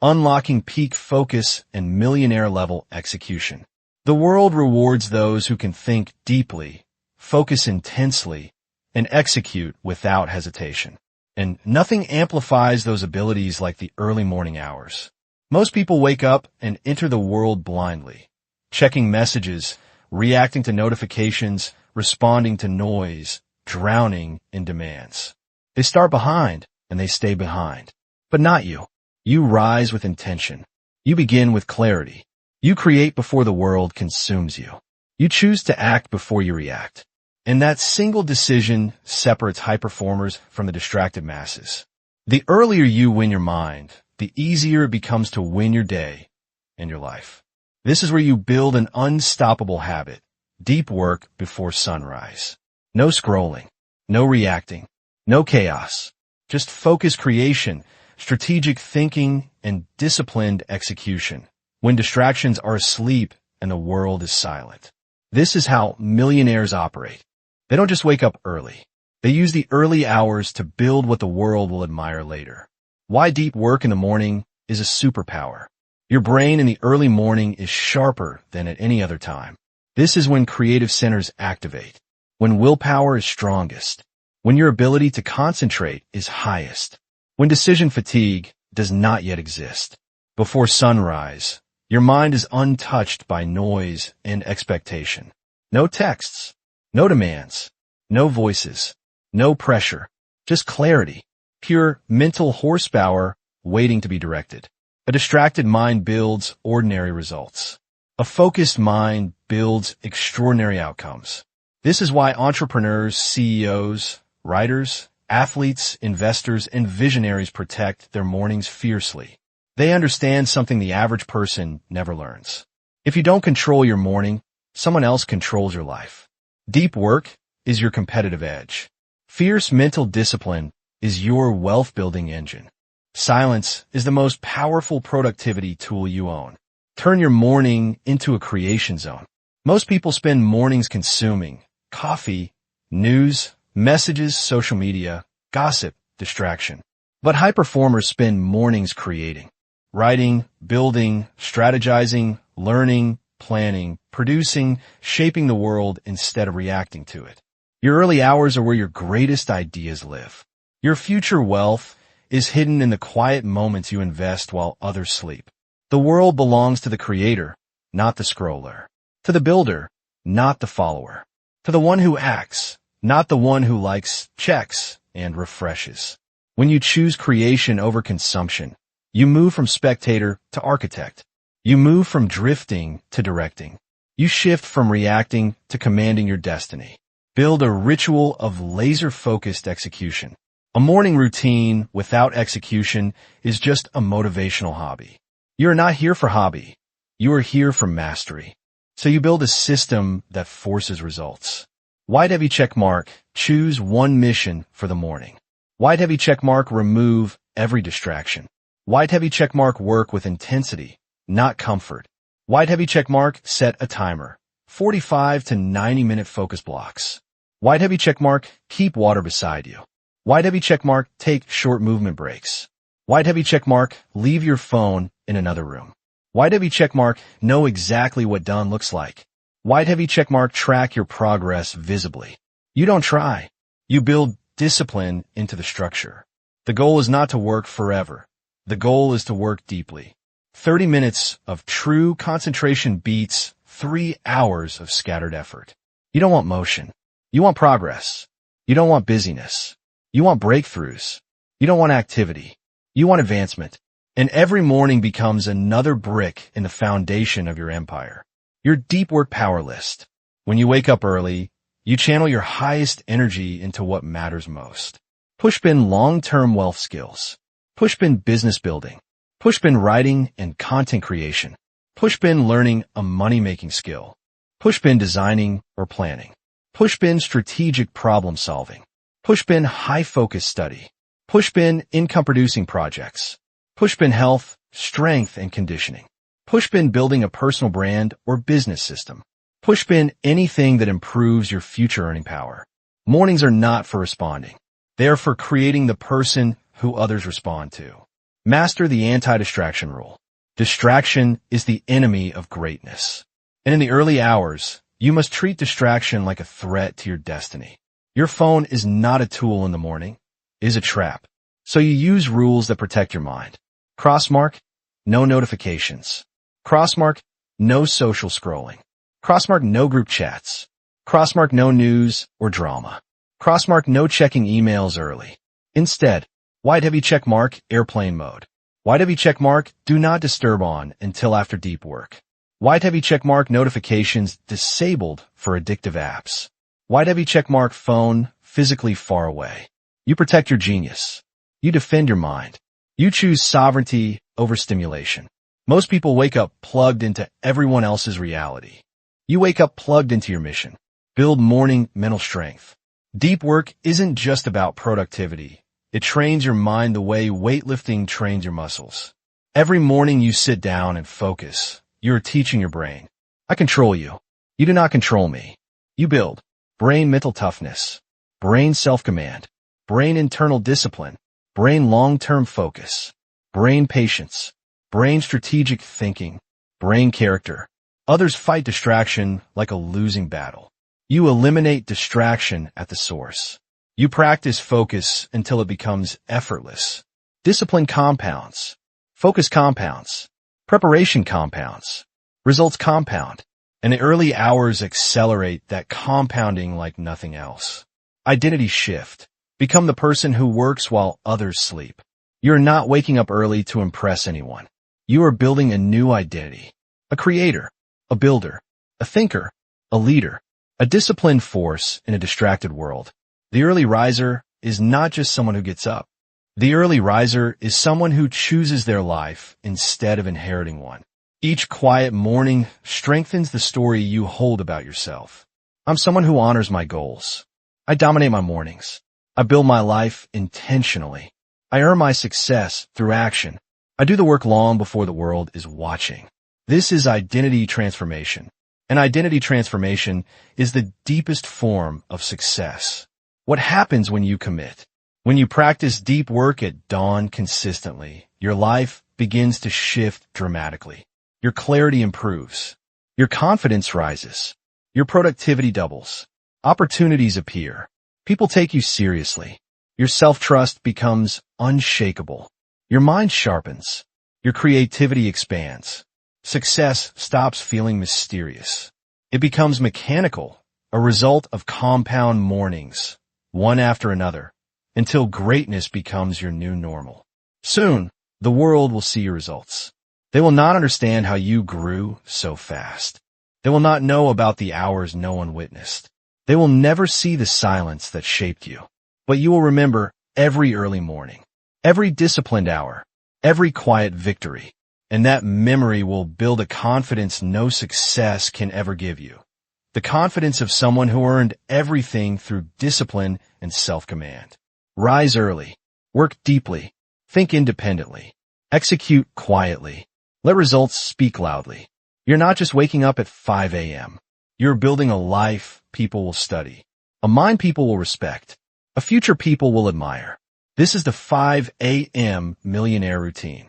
Unlocking peak focus and millionaire-level execution. The world rewards those who can think deeply, focus intensely, and execute without hesitation. And nothing amplifies those abilities like the early morning hours. Most people wake up and enter the world blindly, checking messages, reacting to notifications, responding to noise, drowning in demands. They start behind and they stay behind. But not you. You rise with intention. You begin with clarity. You create before the world consumes you. You choose to act before you react. And that single decision separates high performers from the distracted masses. The earlier you win your mind, the easier it becomes to win your day and your life. This is where you build an unstoppable habit. Deep work before sunrise. No scrolling. No reacting. No chaos. Just focused creation, strategic thinking, and disciplined execution. When distractions are asleep and the world is silent. This is how millionaires operate. They don't just wake up early. They use the early hours to build what the world will admire later. Why deep work in the morning is a superpower. Your brain in the early morning is sharper than at any other time. This is when creative centers activate. When willpower is strongest. When your ability to concentrate is highest. When decision fatigue does not yet exist. Before sunrise, your mind is untouched by noise and expectation. No texts. No demands, no voices, no pressure, just clarity, pure mental horsepower waiting to be directed. A distracted mind builds ordinary results. A focused mind builds extraordinary outcomes. This is why entrepreneurs, CEOs, writers, athletes, investors, and visionaries protect their mornings fiercely. They understand something the average person never learns. If you don't control your morning, someone else controls your life. Deep work is your competitive edge. Fierce mental discipline is your wealth-building engine. Silence is the most powerful productivity tool you own. Turn your morning into a creation zone. Most people spend mornings consuming coffee, news, messages, social media, gossip, distraction. But high performers spend mornings creating, writing, building, strategizing, learning, planning, producing, shaping the world instead of reacting to it. Your early hours are where your greatest ideas live. Your future wealth is hidden in the quiet moments you invest while others sleep. The world belongs to the creator, not the scroller. To the builder, not the follower. To the one who acts, not the one who likes, checks, and refreshes. When you choose creation over consumption, you move from spectator to architect. You move from drifting to directing. You shift from reacting to commanding your destiny. Build a ritual of laser-focused execution. A morning routine without execution is just a motivational hobby. You are not here for hobby. You are here for mastery. So you build a system that forces results. White heavy check mark, choose one mission for the morning. White heavy check mark, remove every distraction. White heavy check mark, work with intensity, not comfort. White heavy check mark, set a timer. 45 to 90-minute focus blocks. White heavy check mark, keep water beside you. White heavy check mark, take short movement breaks. White heavy check mark, leave your phone in another room. White heavy check mark, know exactly what done looks like. White heavy check mark, track your progress visibly. You don't try. You build discipline into the structure. The goal is not to work forever. The goal is to work deeply. 30 minutes of true concentration beats 3 hours of scattered effort. You don't want motion. You want progress. You don't want busyness. You want breakthroughs. You don't want activity. You want advancement. And every morning becomes another brick in the foundation of your empire. Your deep work power list. When you wake up early, you channel your highest energy into what matters most. Pushpin long-term wealth skills. Pushpin business building. Pushpin writing and content creation. Pushpin learning a money-making skill. Pushpin designing or planning. Pushpin strategic problem solving. Pushpin high-focus study. Pushpin income-producing projects. Pushpin health, strength, and conditioning. Pushpin building a personal brand or business system. Pushpin anything that improves your future earning power. Mornings are not for responding. They are for creating the person who others respond to. Master the anti-distraction rule. Distraction is the enemy of greatness. And in the early hours, you must treat distraction like a threat to your destiny. Your phone is not a tool in the morning. It is a trap. So you use rules that protect your mind. Crossmark, no notifications. Crossmark, no social scrolling. Crossmark, no group chats. Crossmark, no news or drama. Crossmark, no checking emails early. Instead, white heavy check mark, airplane mode. White heavy check mark, do not disturb on until after deep work. White heavy check mark, notifications disabled for addictive apps. White heavy check mark, phone physically far away. You protect your genius. You defend your mind. You choose sovereignty over stimulation. Most people wake up plugged into everyone else's reality. You wake up plugged into your mission. Build morning mental strength. Deep work isn't just about productivity. It trains your mind the way weightlifting trains your muscles. Every morning you sit down and focus. You're teaching your brain. I control you. You do not control me. You build brain mental toughness, brain self-command, brain internal discipline, brain long-term focus, brain patience, brain strategic thinking, brain character. Others fight distraction like a losing battle. You eliminate distraction at the source. You practice focus until it becomes effortless. Discipline compounds. Focus compounds. Preparation compounds. Results compound. And the early hours accelerate that compounding like nothing else. Identity shift. Become the person who works while others sleep. You're not waking up early to impress anyone. You are building a new identity. A creator. A builder. A thinker. A leader. A disciplined force in a distracted world. The early riser is not just someone who gets up. The early riser is someone who chooses their life instead of inheriting one. Each quiet morning strengthens the story you hold about yourself. I'm someone who honors my goals. I dominate my mornings. I build my life intentionally. I earn my success through action. I do the work long before the world is watching. This is identity transformation. And identity transformation is the deepest form of success. What happens when you commit? When you practice deep work at dawn consistently, your life begins to shift dramatically. Your clarity improves. Your confidence rises. Your productivity doubles. Opportunities appear. People take you seriously. Your self-trust becomes unshakable. Your mind sharpens. Your creativity expands. Success stops feeling mysterious. It becomes mechanical, a result of compound mornings, one after another, until greatness becomes your new normal. Soon, the world will see your results. They will not understand how you grew so fast. They will not know about the hours no one witnessed. They will never see the silence that shaped you. But you will remember every early morning, every disciplined hour, every quiet victory. And that memory will build a confidence no success can ever give you. The confidence of someone who earned everything through discipline and self-command. Rise early. Work deeply. Think independently. Execute quietly. Let results speak loudly. You're not just waking up at 5 a.m. You're building a life people will study. A mind people will respect. A future people will admire. This is the 5 a.m. Millionaire Routine,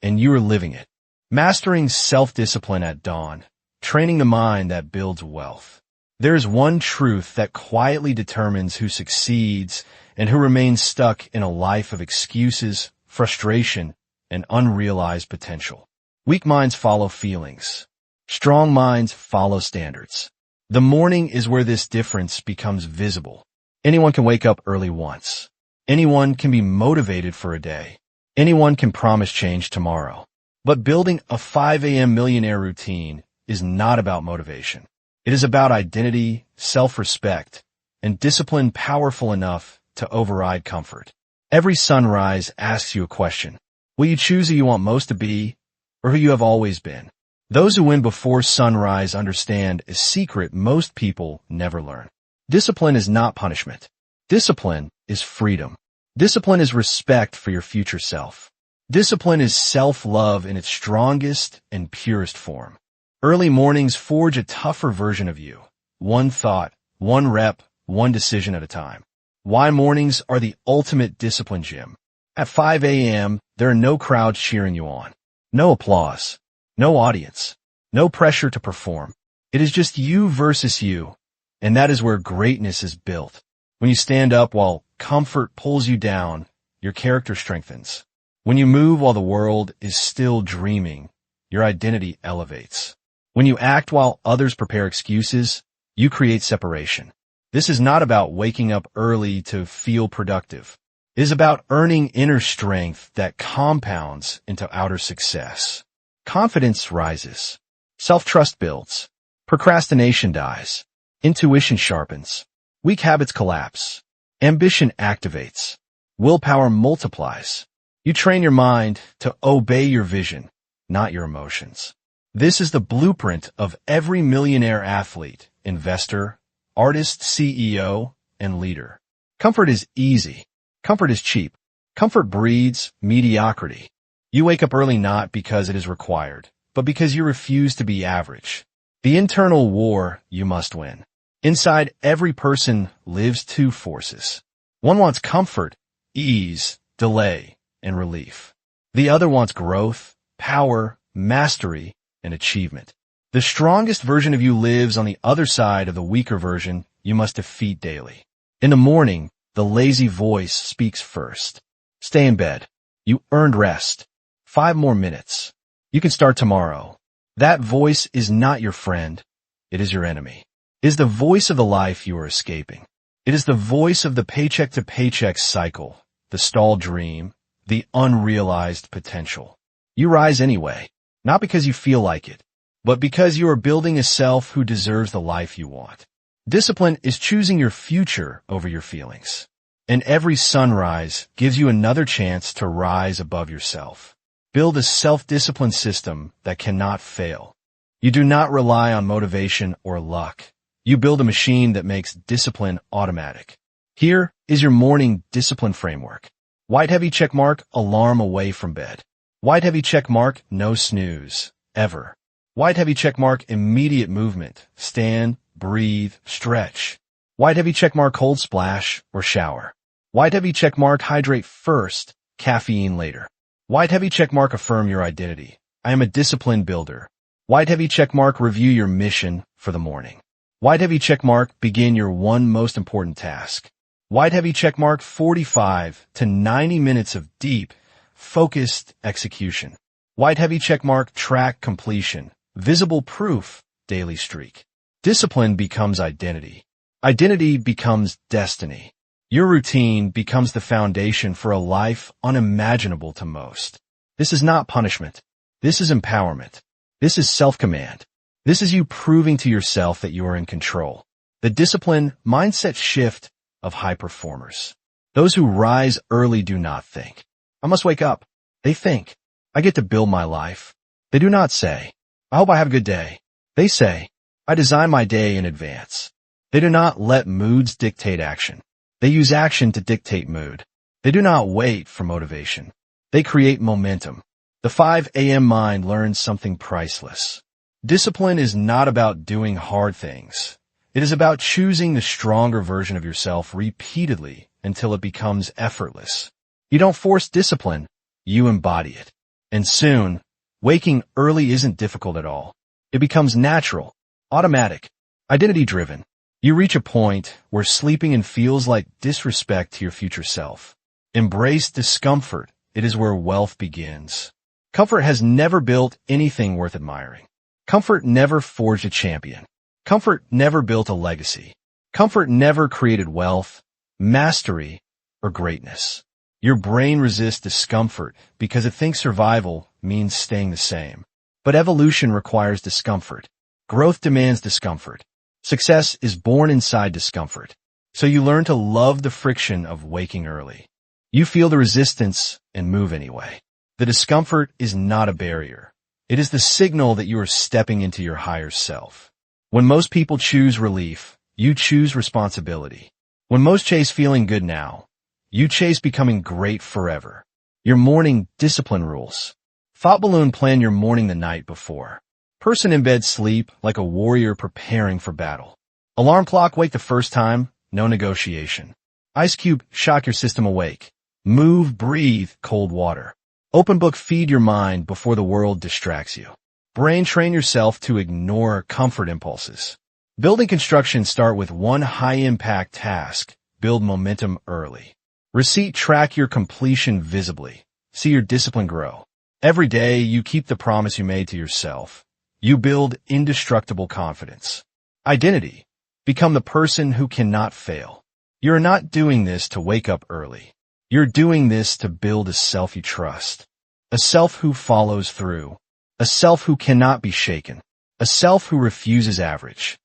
and you are living it. Mastering self-discipline at dawn, training the mind that builds wealth. There is one truth that quietly determines who succeeds and who remains stuck in a life of excuses, frustration, and unrealized potential. Weak minds follow feelings. Strong minds follow standards. The morning is where this difference becomes visible. Anyone can wake up early once. Anyone can be motivated for a day. Anyone can promise change tomorrow. But building a 5 a.m. millionaire routine is not about motivation. It is about identity, self-respect, and discipline powerful enough to override comfort. Every sunrise asks you a question. Will you choose who you want most to be or who you have always been? Those who win before sunrise understand a secret most people never learn. Discipline is not punishment. Discipline is freedom. Discipline is respect for your future self. Discipline is self-love in its strongest and purest form. Early mornings forge a tougher version of you. One thought, one rep, one decision at a time. Why mornings are the ultimate discipline gym. At 5 a.m., there are no crowds cheering you on. No applause. No audience. No pressure to perform. It is just you versus you, and that is where greatness is built. When you stand up while comfort pulls you down, your character strengthens. When you move while the world is still dreaming, your identity elevates. When you act while others prepare excuses, you create separation. This is not about waking up early to feel productive. It is about earning inner strength that compounds into outer success. Confidence rises. Self-trust builds. Procrastination dies. Intuition sharpens. Weak habits collapse. Ambition activates. Willpower multiplies. You train your mind to obey your vision, not your emotions. This is the blueprint of every millionaire athlete, investor, artist, CEO, and leader. Comfort is easy. Comfort is cheap. Comfort breeds mediocrity. You wake up early not because it is required, but because you refuse to be average. The internal war you must win. Inside every person lives two forces. One wants comfort, ease, delay, and relief. The other wants growth, power, mastery, and achievement. The strongest version of you lives on the other side of the weaker version you must defeat daily. In the morning, the lazy voice speaks first. Stay in bed. You earned rest. 5 more minutes. You can start tomorrow. That voice is not your friend. It is your enemy. It is the voice of the life you are escaping. It is the voice of the paycheck-to-paycheck cycle, the stalled dream, the unrealized potential. You rise anyway, not because you feel like it, but because you are building a self who deserves the life you want. Discipline is choosing your future over your feelings. And every sunrise gives you another chance to rise above yourself. Build a self-discipline system that cannot fail. You do not rely on motivation or luck. You build a machine that makes discipline automatic. Here is your morning discipline framework. White heavy check mark, alarm away from bed. White heavy check mark, no snooze, ever. White heavy check mark, immediate movement, stand, breathe, stretch. White heavy check mark, cold splash or shower. White heavy check mark, hydrate first, caffeine later. White heavy check mark, affirm your identity. I am a discipline builder. White heavy check mark, review your mission for the morning. White heavy check mark, begin your one most important task. White heavy check mark, 45 to 90 minutes of deep, focused execution. White heavy check mark, track completion. Visible proof, daily streak. Discipline becomes identity. Identity becomes destiny. Your routine becomes the foundation for a life unimaginable to most. This is not punishment. This is empowerment. This is self-command. This is you proving to yourself that you are in control. The discipline mindset shift of high performers. Those who rise early do not think, I must wake up. They think, I get to build my life. They do not say, I hope I have a good day. They say, I design my day in advance. They do not let moods dictate action. They use action to dictate mood. They do not wait for motivation. They create momentum. The 5 a.m. mind learns something priceless. Discipline is not about doing hard things. It is about choosing the stronger version of yourself repeatedly until it becomes effortless. You don't force discipline, you embody it. And soon, waking early isn't difficult at all. It becomes natural, automatic, identity-driven. You reach a point where sleeping in feels like disrespect to your future self. Embrace discomfort. It is where wealth begins. Comfort has never built anything worth admiring. Comfort never forged a champion. Comfort never built a legacy. Comfort never created wealth, mastery, or greatness. Your brain resists discomfort because it thinks survival means staying the same. But evolution requires discomfort. Growth demands discomfort. Success is born inside discomfort. So you learn to love the friction of waking early. You feel the resistance and move anyway. The discomfort is not a barrier. It is the signal that you are stepping into your higher self. When most people choose relief, you choose responsibility. When most chase feeling good now, you chase becoming great forever. Your morning discipline rules. Thought balloon: plan your morning the night before. Person in bed: sleep like a warrior preparing for battle. Alarm clock: wake the first time, no negotiation. Ice cube: shock your system awake. Move, breathe, cold water. Open book: feed your mind before the world distracts you. Brain: train yourself to ignore comfort impulses. Building construction: start with one high-impact task. Build momentum early. Receipt: track your completion visibly. See your discipline grow. Every day, you keep the promise you made to yourself. You build indestructible confidence. Identity: become the person who cannot fail. You're not doing this to wake up early. You're doing this to build a self you trust. A self who follows through. A self who cannot be shaken. A self who refuses average.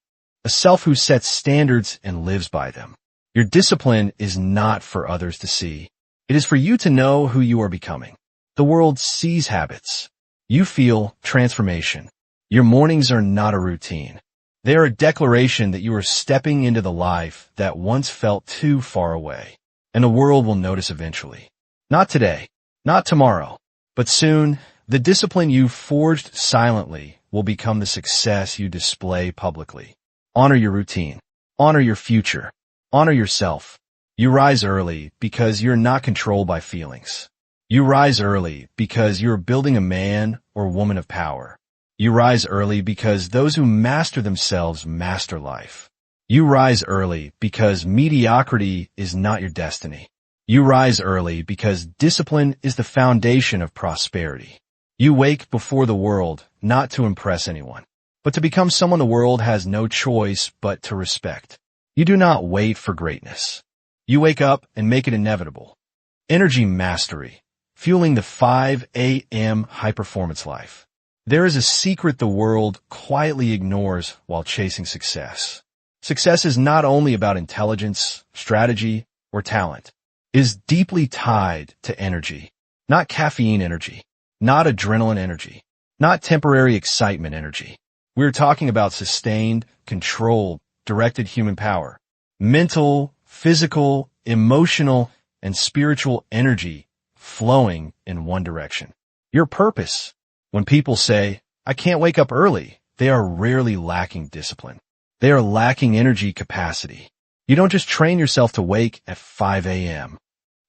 A self who sets standards and lives by them. Your discipline is not for others to see. It is for you to know who you are becoming. The world sees habits. You feel transformation. Your mornings are not a routine. They are a declaration that you are stepping into the life that once felt too far away. And the world will notice eventually. Not today, not tomorrow, but soon. The discipline you forged silently will become the success you display publicly. Honor your routine. Honor your future. Honor yourself. You rise early because you're not controlled by feelings. You rise early because you're building a man or woman of power. You rise early because those who master themselves master life. You rise early because mediocrity is not your destiny. You rise early because discipline is the foundation of prosperity. You wake before the world, not to impress anyone, but to become someone the world has no choice but to respect. You do not wait for greatness. You wake up and make it inevitable. Energy mastery, fueling the 5 a.m. high-performance life. There is a secret the world quietly ignores while chasing success. Success is not only about intelligence, strategy, or talent. It is deeply tied to energy, not caffeine energy, not adrenaline energy, not temporary excitement energy. We're talking about sustained, controlled, directed human power. Mental, physical, emotional, and spiritual energy flowing in one direction. Your purpose. When people say, I can't wake up early, they are rarely lacking discipline. They are lacking energy capacity. You don't just train yourself to wake at 5 a.m.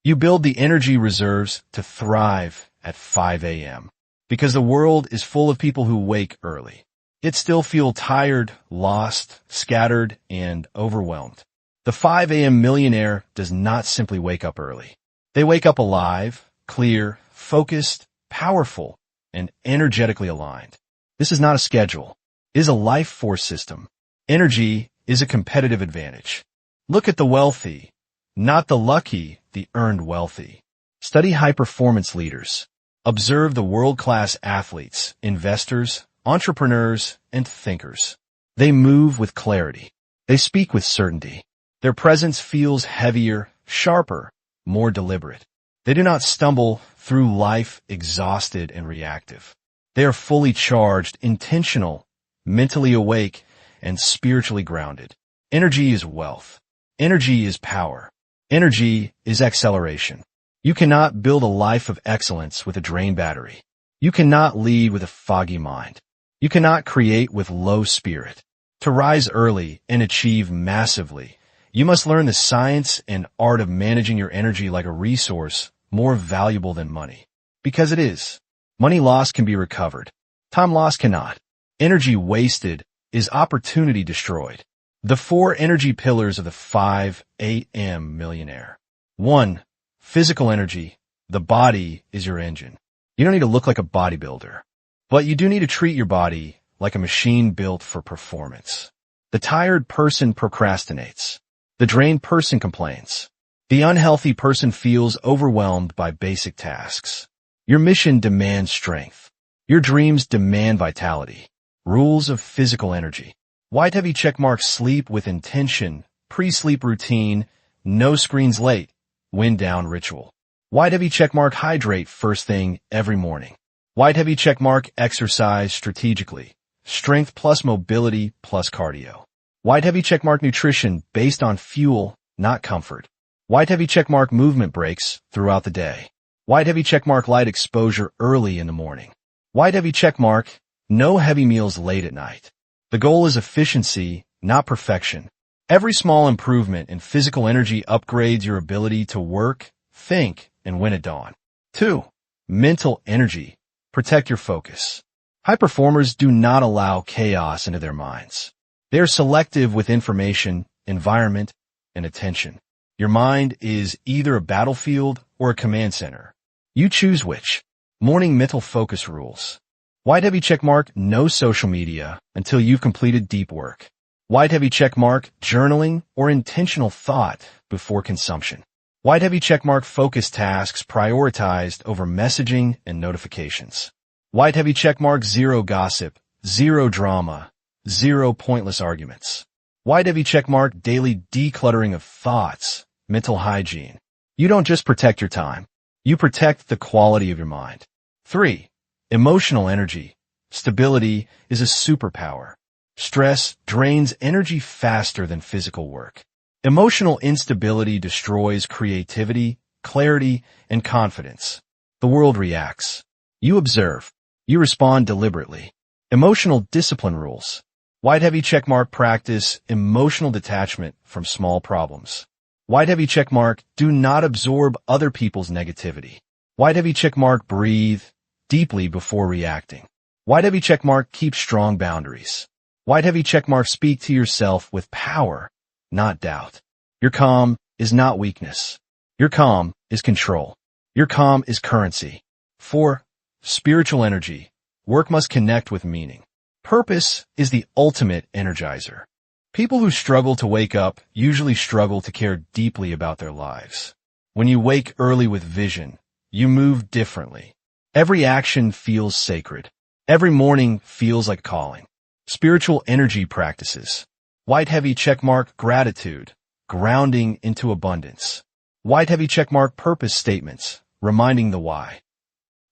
You build the energy reserves to thrive at 5 a.m. Because the world is full of people who wake early. Yet still feel tired, lost, scattered, and overwhelmed. The 5 a.m. millionaire does not simply wake up early. They wake up alive, clear, focused, powerful, and energetically aligned. This is not a schedule. It is a life force system. Energy is a competitive advantage. Look at the wealthy, not the lucky, the earned wealthy. Study high-performance leaders. Observe the world-class athletes, investors, entrepreneurs, and thinkers. They move with clarity. They speak with certainty. Their presence feels heavier, sharper, more deliberate. They do not stumble through life exhausted and reactive. They are fully charged, intentional, mentally awake, and spiritually grounded. Energy is wealth. Energy is power. Energy is acceleration. You cannot build a life of excellence with a drained battery. You cannot lead with a foggy mind. You cannot create with low spirit. To rise early and achieve massively, you must learn the science and art of managing your energy like a resource more valuable than money. Because it is. Money lost can be recovered. Time lost cannot. Energy wasted is opportunity destroyed. The 4 energy pillars of the 5AM Millionaire. 1. Physical energy. The body is your engine. You don't need to look like a bodybuilder, but you do need to treat your body like a machine built for performance. The tired person procrastinates. The drained person complains. The unhealthy person feels overwhelmed by basic tasks. Your mission demands strength. Your dreams demand vitality. Rules of physical energy. White heavy checkmark sleep with intention, pre-sleep routine, no screens late, wind down ritual. White heavy checkmark hydrate first thing every morning. White heavy checkmark exercise strategically, strength plus mobility plus cardio. White heavy checkmark nutrition based on fuel, not comfort. White heavy checkmark movement breaks throughout the day. White heavy checkmark light exposure early in the morning. White heavy checkmark no heavy meals late at night. The goal is efficiency, not perfection. Every small improvement in physical energy upgrades your ability to work, think, and win at dawn. 2. Mental energy. Protect your focus. High performers do not allow chaos into their minds. They are selective with information, environment, and attention. Your mind is either a battlefield or a command center. You choose which. Morning mental focus rules. White heavy checkmark no social media until you've completed deep work. White heavy checkmark journaling or intentional thought before consumption. White heavy checkmark focus tasks prioritized over messaging and notifications. White heavy checkmark zero gossip, zero drama, zero pointless arguments. White heavy checkmark daily decluttering of thoughts, mental hygiene. You don't just protect your time. You protect the quality of your mind. 3. Emotional energy. Stability is a superpower. Stress drains energy faster than physical work. Emotional instability destroys creativity, clarity, and confidence. The world reacts. You observe. You respond deliberately. Emotional discipline rules. White heavy checkmark practice emotional detachment from small problems. White heavy checkmark do not absorb other people's negativity. White heavy checkmark breathe deeply before reacting. White heavy checkmark keep strong boundaries. White heavy checkmark speak to yourself with power, not doubt. Your calm is not weakness. Your calm is control. Your calm is currency. 4. Spiritual energy. Work must connect with meaning. Purpose is the ultimate energizer. People who struggle to wake up usually struggle to care deeply about their lives. When you wake early with vision, you move differently. Every action feels sacred. Every morning feels like calling. Spiritual energy practices. White heavy checkmark gratitude, grounding into abundance. White heavy checkmark purpose statements, reminding the why.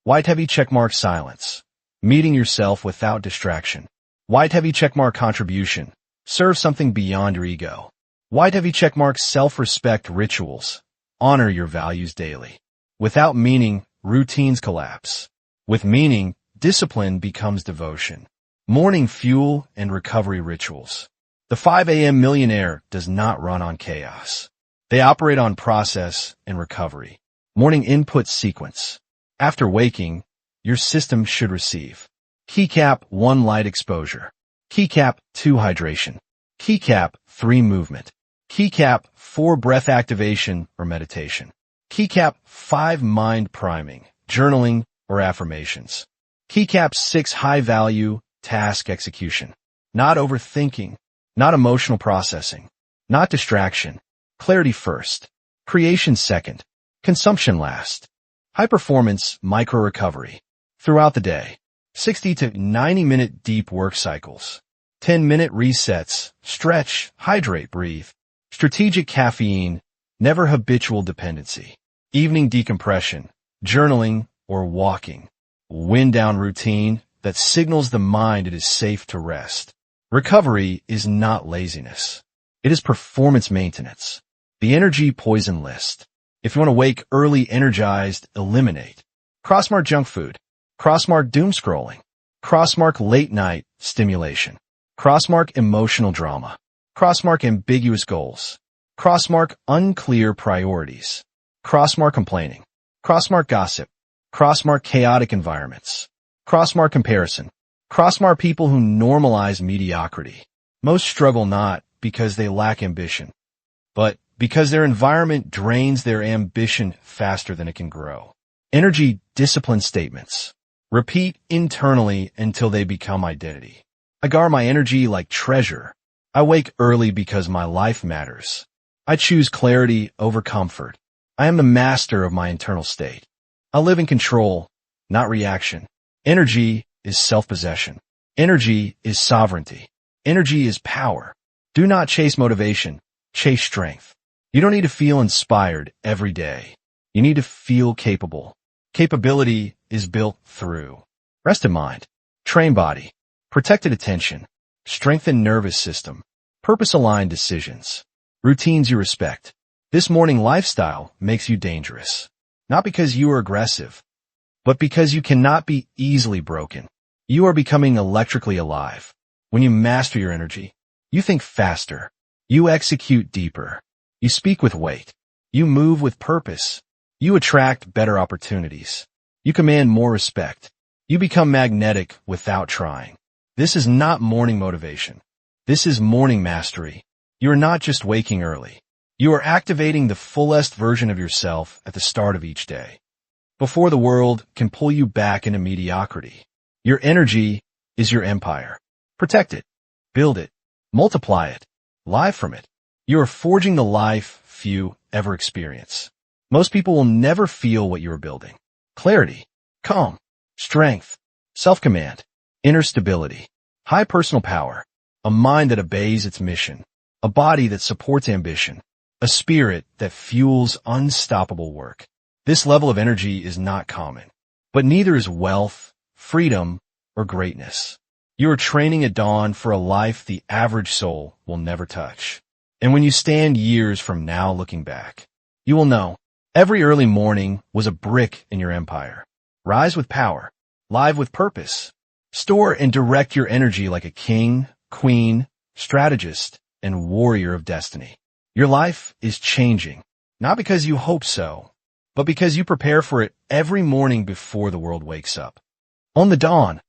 White heavy checkmark silence, meeting yourself without distraction. White heavy checkmark contribution, serve something beyond your ego. White heavy checkmark self-respect rituals, honor your values daily. Without meaning, routines collapse. With meaning, discipline becomes devotion. Morning fuel and recovery rituals. The 5AM Millionaire does not run on chaos. They operate on process and recovery. Morning input sequence. After waking, your system should receive. Keycap 1 light exposure. Keycap 2 hydration. Keycap 3 movement. Keycap 4 breath activation or meditation. Keycap 5 mind priming, journaling, or affirmations. Keycap 6 high value task execution. Not overthinking, not emotional processing, not distraction. Clarity first. Creation second. Consumption last. High performance micro recovery. Throughout the day. 60 to 90 minute deep work cycles. 10-minute resets, stretch, hydrate, breathe. Strategic caffeine, never habitual dependency. Evening decompression, journaling, or walking. Wind down routine, that signals the mind it is safe to rest. Recovery is not laziness. It is performance maintenance. The energy poison list. If you want to wake early energized, eliminate. Crossmark junk food. Crossmark doom scrolling. Crossmark late night stimulation. Crossmark emotional drama. Crossmark ambiguous goals. Crossmark unclear priorities. Crossmark complaining. Crossmark gossip. Crossmark chaotic environments. Crossmark comparison. Crossmark people who normalize mediocrity. Most struggle not because they lack ambition, but because their environment drains their ambition faster than it can grow. Energy discipline statements. Repeat internally until they become identity. I guard my energy like treasure. I wake early because my life matters. I choose clarity over comfort. I am the master of my internal state. I live in control, not reaction. Energy is self-possession. Energy is sovereignty. Energy is power. Do not chase motivation. Chase strength. You don't need to feel inspired every day. You need to feel capable. Capability is built through rest of mind, train body, protected attention, strengthened nervous system, purpose-aligned decisions, routines you respect. This morning lifestyle makes you dangerous, not because you are aggressive, but because you cannot be easily broken. You are becoming electrically alive. When you master your energy, you think faster, you execute deeper, you speak with weight, you move with purpose, you attract better opportunities, you command more respect, you become magnetic without trying. This is not morning motivation. This is morning mastery. You are not just waking early. You are activating the fullest version of yourself at the start of each day, before the world can pull you back into mediocrity. Your energy is your empire. Protect it, build it, multiply it, live from it. You are forging the life few ever experience. Most people will never feel what you are building. Clarity, calm, strength, self-command, inner stability, high personal power, a mind that obeys its mission, a body that supports ambition, a spirit that fuels unstoppable work. This level of energy is not common, but neither is wealth, freedom, or greatness. You are training at dawn for a life the average soul will never touch. And when you stand years from now looking back, you will know every early morning was a brick in your empire. Rise with power, live with purpose. Store and direct your energy like a king, queen, strategist, and warrior of destiny. Your life is changing, not because you hope so, but because you prepare for it every morning before the world wakes up. Own the dawn.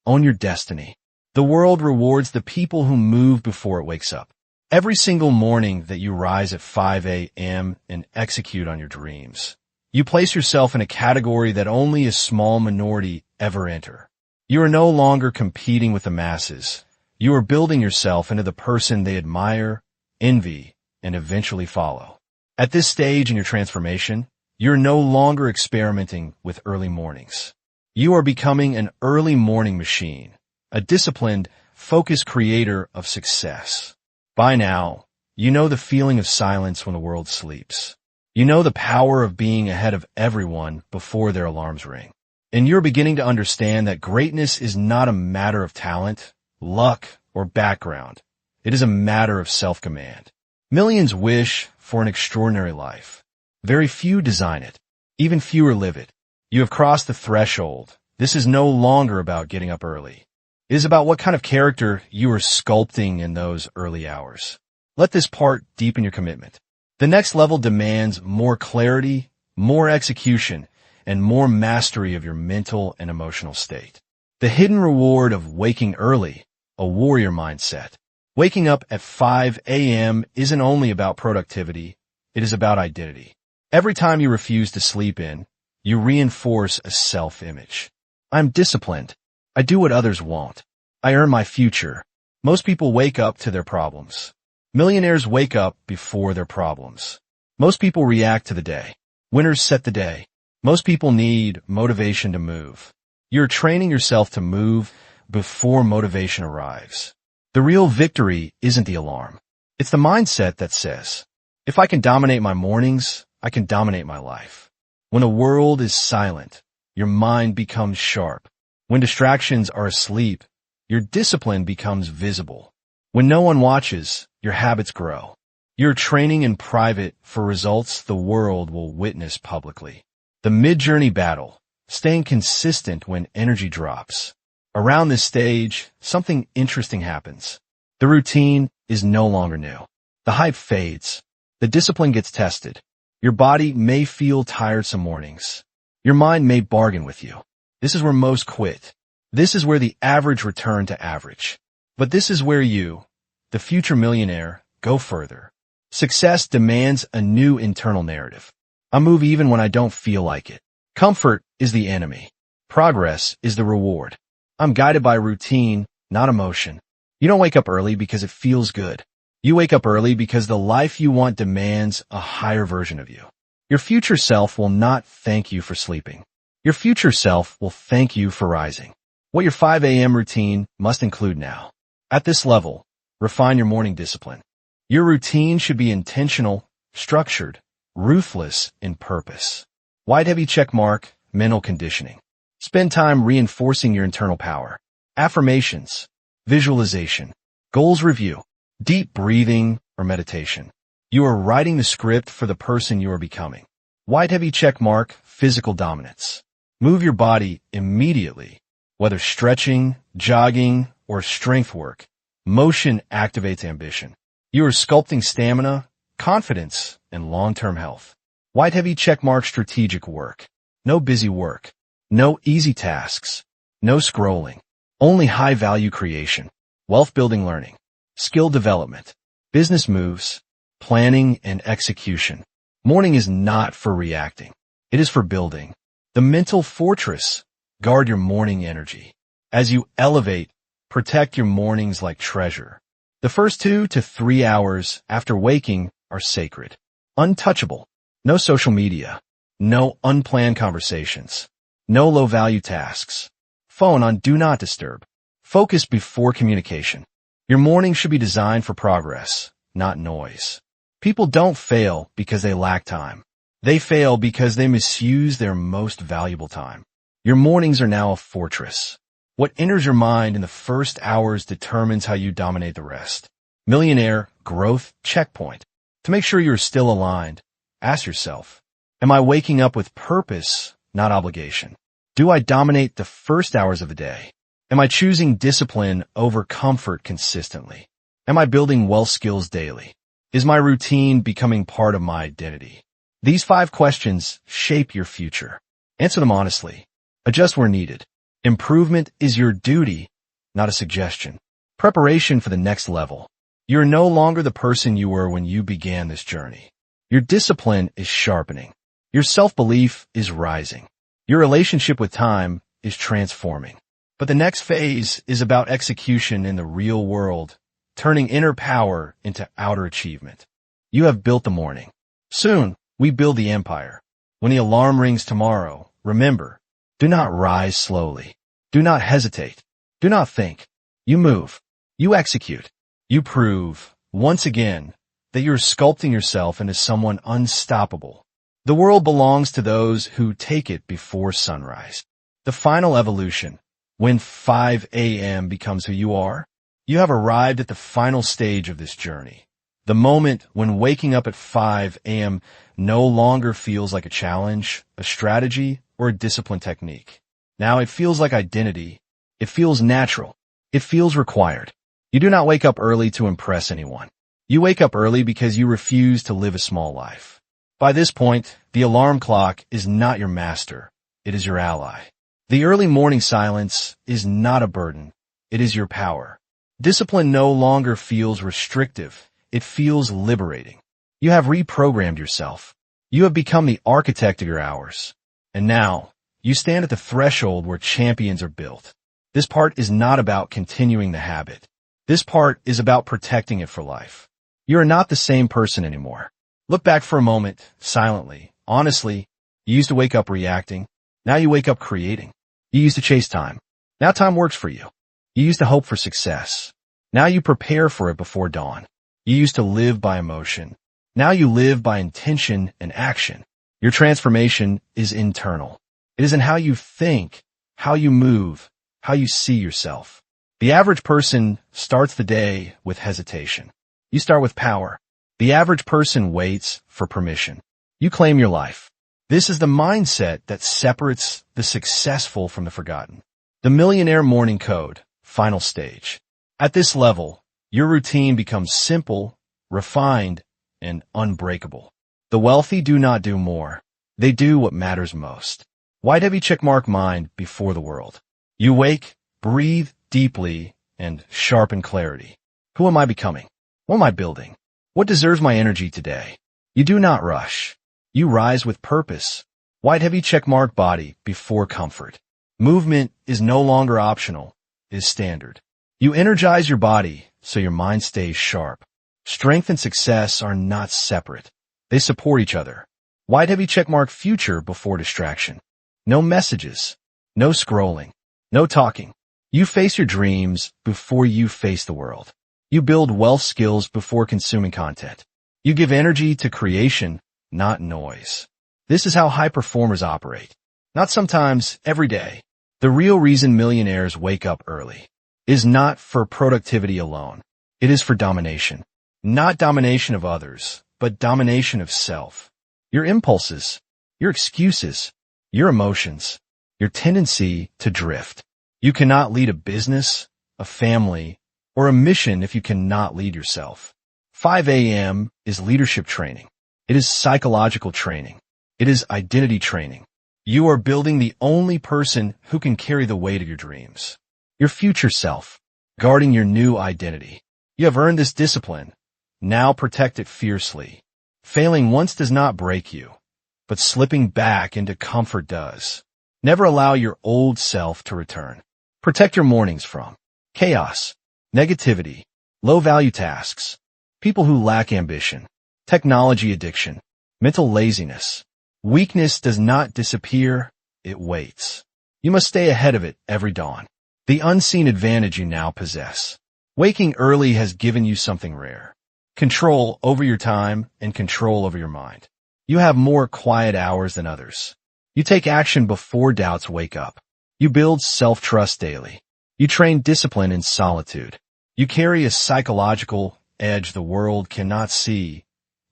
Own your destiny. The world rewards the people who move before it wakes up. Every single morning that you rise at 5 a.m. and execute on your dreams, you place yourself in a category that only a small minority ever enter. You are no longer competing with the masses. You are building yourself into the person they admire, envy, and eventually follow. At this stage in your transformation, you're no longer experimenting with early mornings. You are becoming an early morning machine, a disciplined, focused creator of success. By now, you know the feeling of silence when the world sleeps. You know the power of being ahead of everyone before their alarms ring. And you're beginning to understand that greatness is not a matter of talent, luck, or background. It is a matter of self-command. Millions wish for an extraordinary life. Very few design it. Even fewer live it. You have crossed the threshold. This is no longer about getting up early. It is about what kind of character you are sculpting in those early hours. Let this part deepen your commitment. The next level demands more clarity, more execution, and more mastery of your mental and emotional state. The hidden reward of waking early, a warrior mindset. Waking up at 5 a.m. isn't only about productivity, it is about identity. Every time you refuse to sleep in, you reinforce a self-image. I'm disciplined. I do what others won't. I earn my future. Most people wake up to their problems. Millionaires wake up before their problems. Most people react to the day. Winners set the day. Most people need motivation to move. You're training yourself to move before motivation arrives. The real victory isn't the alarm. It's the mindset that says, if I can dominate my mornings, I can dominate my life. When the world is silent, your mind becomes sharp. When distractions are asleep, your discipline becomes visible. When no one watches, your habits grow. You're training in private for results the world will witness publicly. The mid-journey battle, staying consistent when energy drops. Around this stage, something interesting happens. The routine is no longer new. The hype fades. The discipline gets tested. Your body may feel tired some mornings. Your mind may bargain with you. This is where most quit. This is where the average return to average. But this is where you, the future millionaire, go further. Success demands a new internal narrative. I move even when I don't feel like it. Comfort is the enemy. Progress is the reward. I'm guided by routine, not emotion. You don't wake up early because it feels good. You wake up early because the life you want demands a higher version of you. Your future self will not thank you for sleeping. Your future self will thank you for rising. What your 5 a.m. routine must include now. At this level, refine your morning discipline. Your routine should be intentional, structured, ruthless in purpose. White heavy check mark, mental conditioning. Spend time reinforcing your internal power. Affirmations, visualization, goals review, deep breathing or meditation. You are writing the script for the person you are becoming. White heavy check mark, physical dominance. Move your body immediately, whether stretching, jogging, or strength work. Motion activates ambition. You are sculpting stamina, confidence, and long-term health. White heavy checkmark strategic work. No busy work. No easy tasks. No scrolling. Only high-value creation. Wealth-building learning. Skill development. Business moves. Planning and execution. Morning is not for reacting. It is for building. The mental fortress. Guard your morning energy. As you elevate, protect your mornings like treasure. The first 2 to 3 hours after waking are sacred. Untouchable. No social media. No unplanned conversations. No low-value tasks. Phone on Do Not Disturb. Focus before communication. Your morning should be designed for progress, not noise. People don't fail because they lack time. They fail because they misuse their most valuable time. Your mornings are now a fortress. What enters your mind in the first hours determines how you dominate the rest. Millionaire growth checkpoint. To make sure you're still aligned, ask yourself, am I waking up with purpose, not obligation? Do I dominate the first hours of the day? Am I choosing discipline over comfort consistently? Am I building wealth skills daily? Is my routine becoming part of my identity? These 5 questions shape your future. Answer them honestly. Adjust where needed. Improvement is your duty, not a suggestion. Preparation for the next level. You're no longer the person you were when you began this journey. Your discipline is sharpening. Your self-belief is rising. Your relationship with time is transforming. But the next phase is about execution in the real world, turning inner power into outer achievement. You have built the morning. Soon, we build the empire. When the alarm rings tomorrow, remember, do not rise slowly. Do not hesitate. Do not think. You move. You execute. You prove, once again, that you're sculpting yourself into someone unstoppable. The world belongs to those who take it before sunrise. The final evolution. When 5 a.m. becomes who you are, you have arrived at the final stage of this journey. The moment when waking up at 5 a.m. no longer feels like a challenge, a strategy, or a discipline technique. Now it feels like identity. It feels natural. It feels required. You do not wake up early to impress anyone. You wake up early because you refuse to live a small life. By this point, the alarm clock is not your master. It is your ally. The early morning silence is not a burden. It is your power. Discipline no longer feels restrictive. It feels liberating. You have reprogrammed yourself. You have become the architect of your hours. And now, you stand at the threshold where champions are built. This part is not about continuing the habit. This part is about protecting it for life. You are not the same person anymore. Look back for a moment, silently, honestly. You used to wake up reacting. Now you wake up creating. You used to chase time. Now time works for you. You used to hope for success. Now you prepare for it before dawn. You used to live by emotion. Now you live by intention and action. Your transformation is internal. It is in how you think, how you move, how you see yourself. The average person starts the day with hesitation. You start with power. The average person waits for permission. You claim your life. This is the mindset that separates the successful from the forgotten. The Millionaire Morning Code, final stage. At this level, your routine becomes simple, refined, and unbreakable. The wealthy do not do more. They do what matters most. White heavy checkmark mind before the world. You wake, breathe deeply, and sharpen clarity. Who am I becoming? What am I building? What deserves my energy today? You do not rush. You rise with purpose. White heavy checkmark body before comfort. Movement is no longer optional, it is standard. You energize your body so your mind stays sharp. Strength and success are not separate. They support each other. White heavy checkmark future before distraction. No messages. No scrolling. No talking. You face your dreams before you face the world. You build wealth skills before consuming content. You give energy to creation, not noise. This is how high performers operate. Not sometimes, every day. The real reason millionaires wake up early is not for productivity alone. It is for domination. Not domination of others, but domination of self. Your impulses, your excuses, your emotions, your tendency to drift. You cannot lead a business, a family, or a mission if you cannot lead yourself. 5AM is leadership training. It is psychological training. It is identity training. You are building the only person who can carry the weight of your dreams. Your future self, guarding your new identity. You have earned this discipline. Now protect it fiercely. Failing once does not break you, but slipping back into comfort does. Never allow your old self to return. Protect your mornings from chaos, negativity, low-value tasks, people who lack ambition, technology addiction, mental laziness. Weakness does not disappear, it waits. You must stay ahead of it every dawn. The unseen advantage you now possess. Waking early has given you something rare. Control over your time and control over your mind. You have more quiet hours than others. You take action before doubts wake up. You build self-trust daily. You train discipline in solitude. You carry a psychological edge the world cannot see,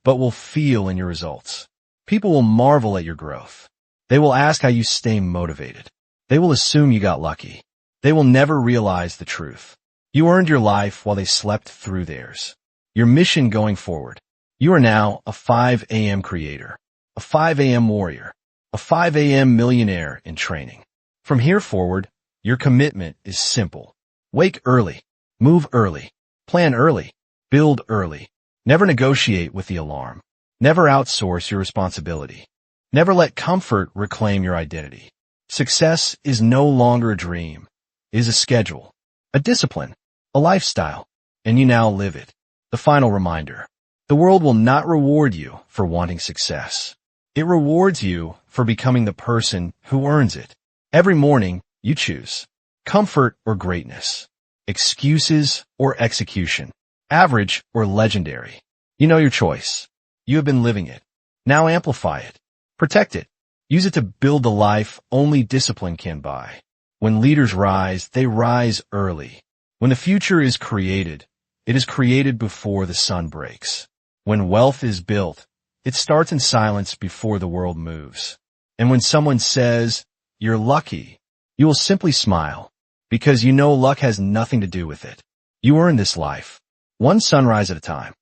but will feel in your results. People will marvel at your growth. They will ask how you stay motivated. They will assume you got lucky. They will never realize the truth. You earned your life while they slept through theirs. Your mission going forward. You are now a 5AM creator, a 5AM warrior, a 5AM millionaire in training. From here forward, your commitment is simple. Wake early, move early, plan early, build early. Never negotiate with the alarm. Never outsource your responsibility. Never let comfort reclaim your identity. Success is no longer a dream. It is a schedule, a discipline, a lifestyle, and you now live it. The final reminder. The world will not reward you for wanting success. It rewards you for becoming the person who earns it. Every morning, you choose comfort or greatness, excuses or execution, average or legendary. You know your choice. You have been living it. Now amplify it. Protect it. Use it to build the life only discipline can buy. When leaders rise, they rise early. When the future is created, it is created before the sun breaks. When wealth is built, it starts in silence before the world moves. And when someone says, "You're lucky," you will simply smile, because you know luck has nothing to do with it. You earn this life, one sunrise at a time.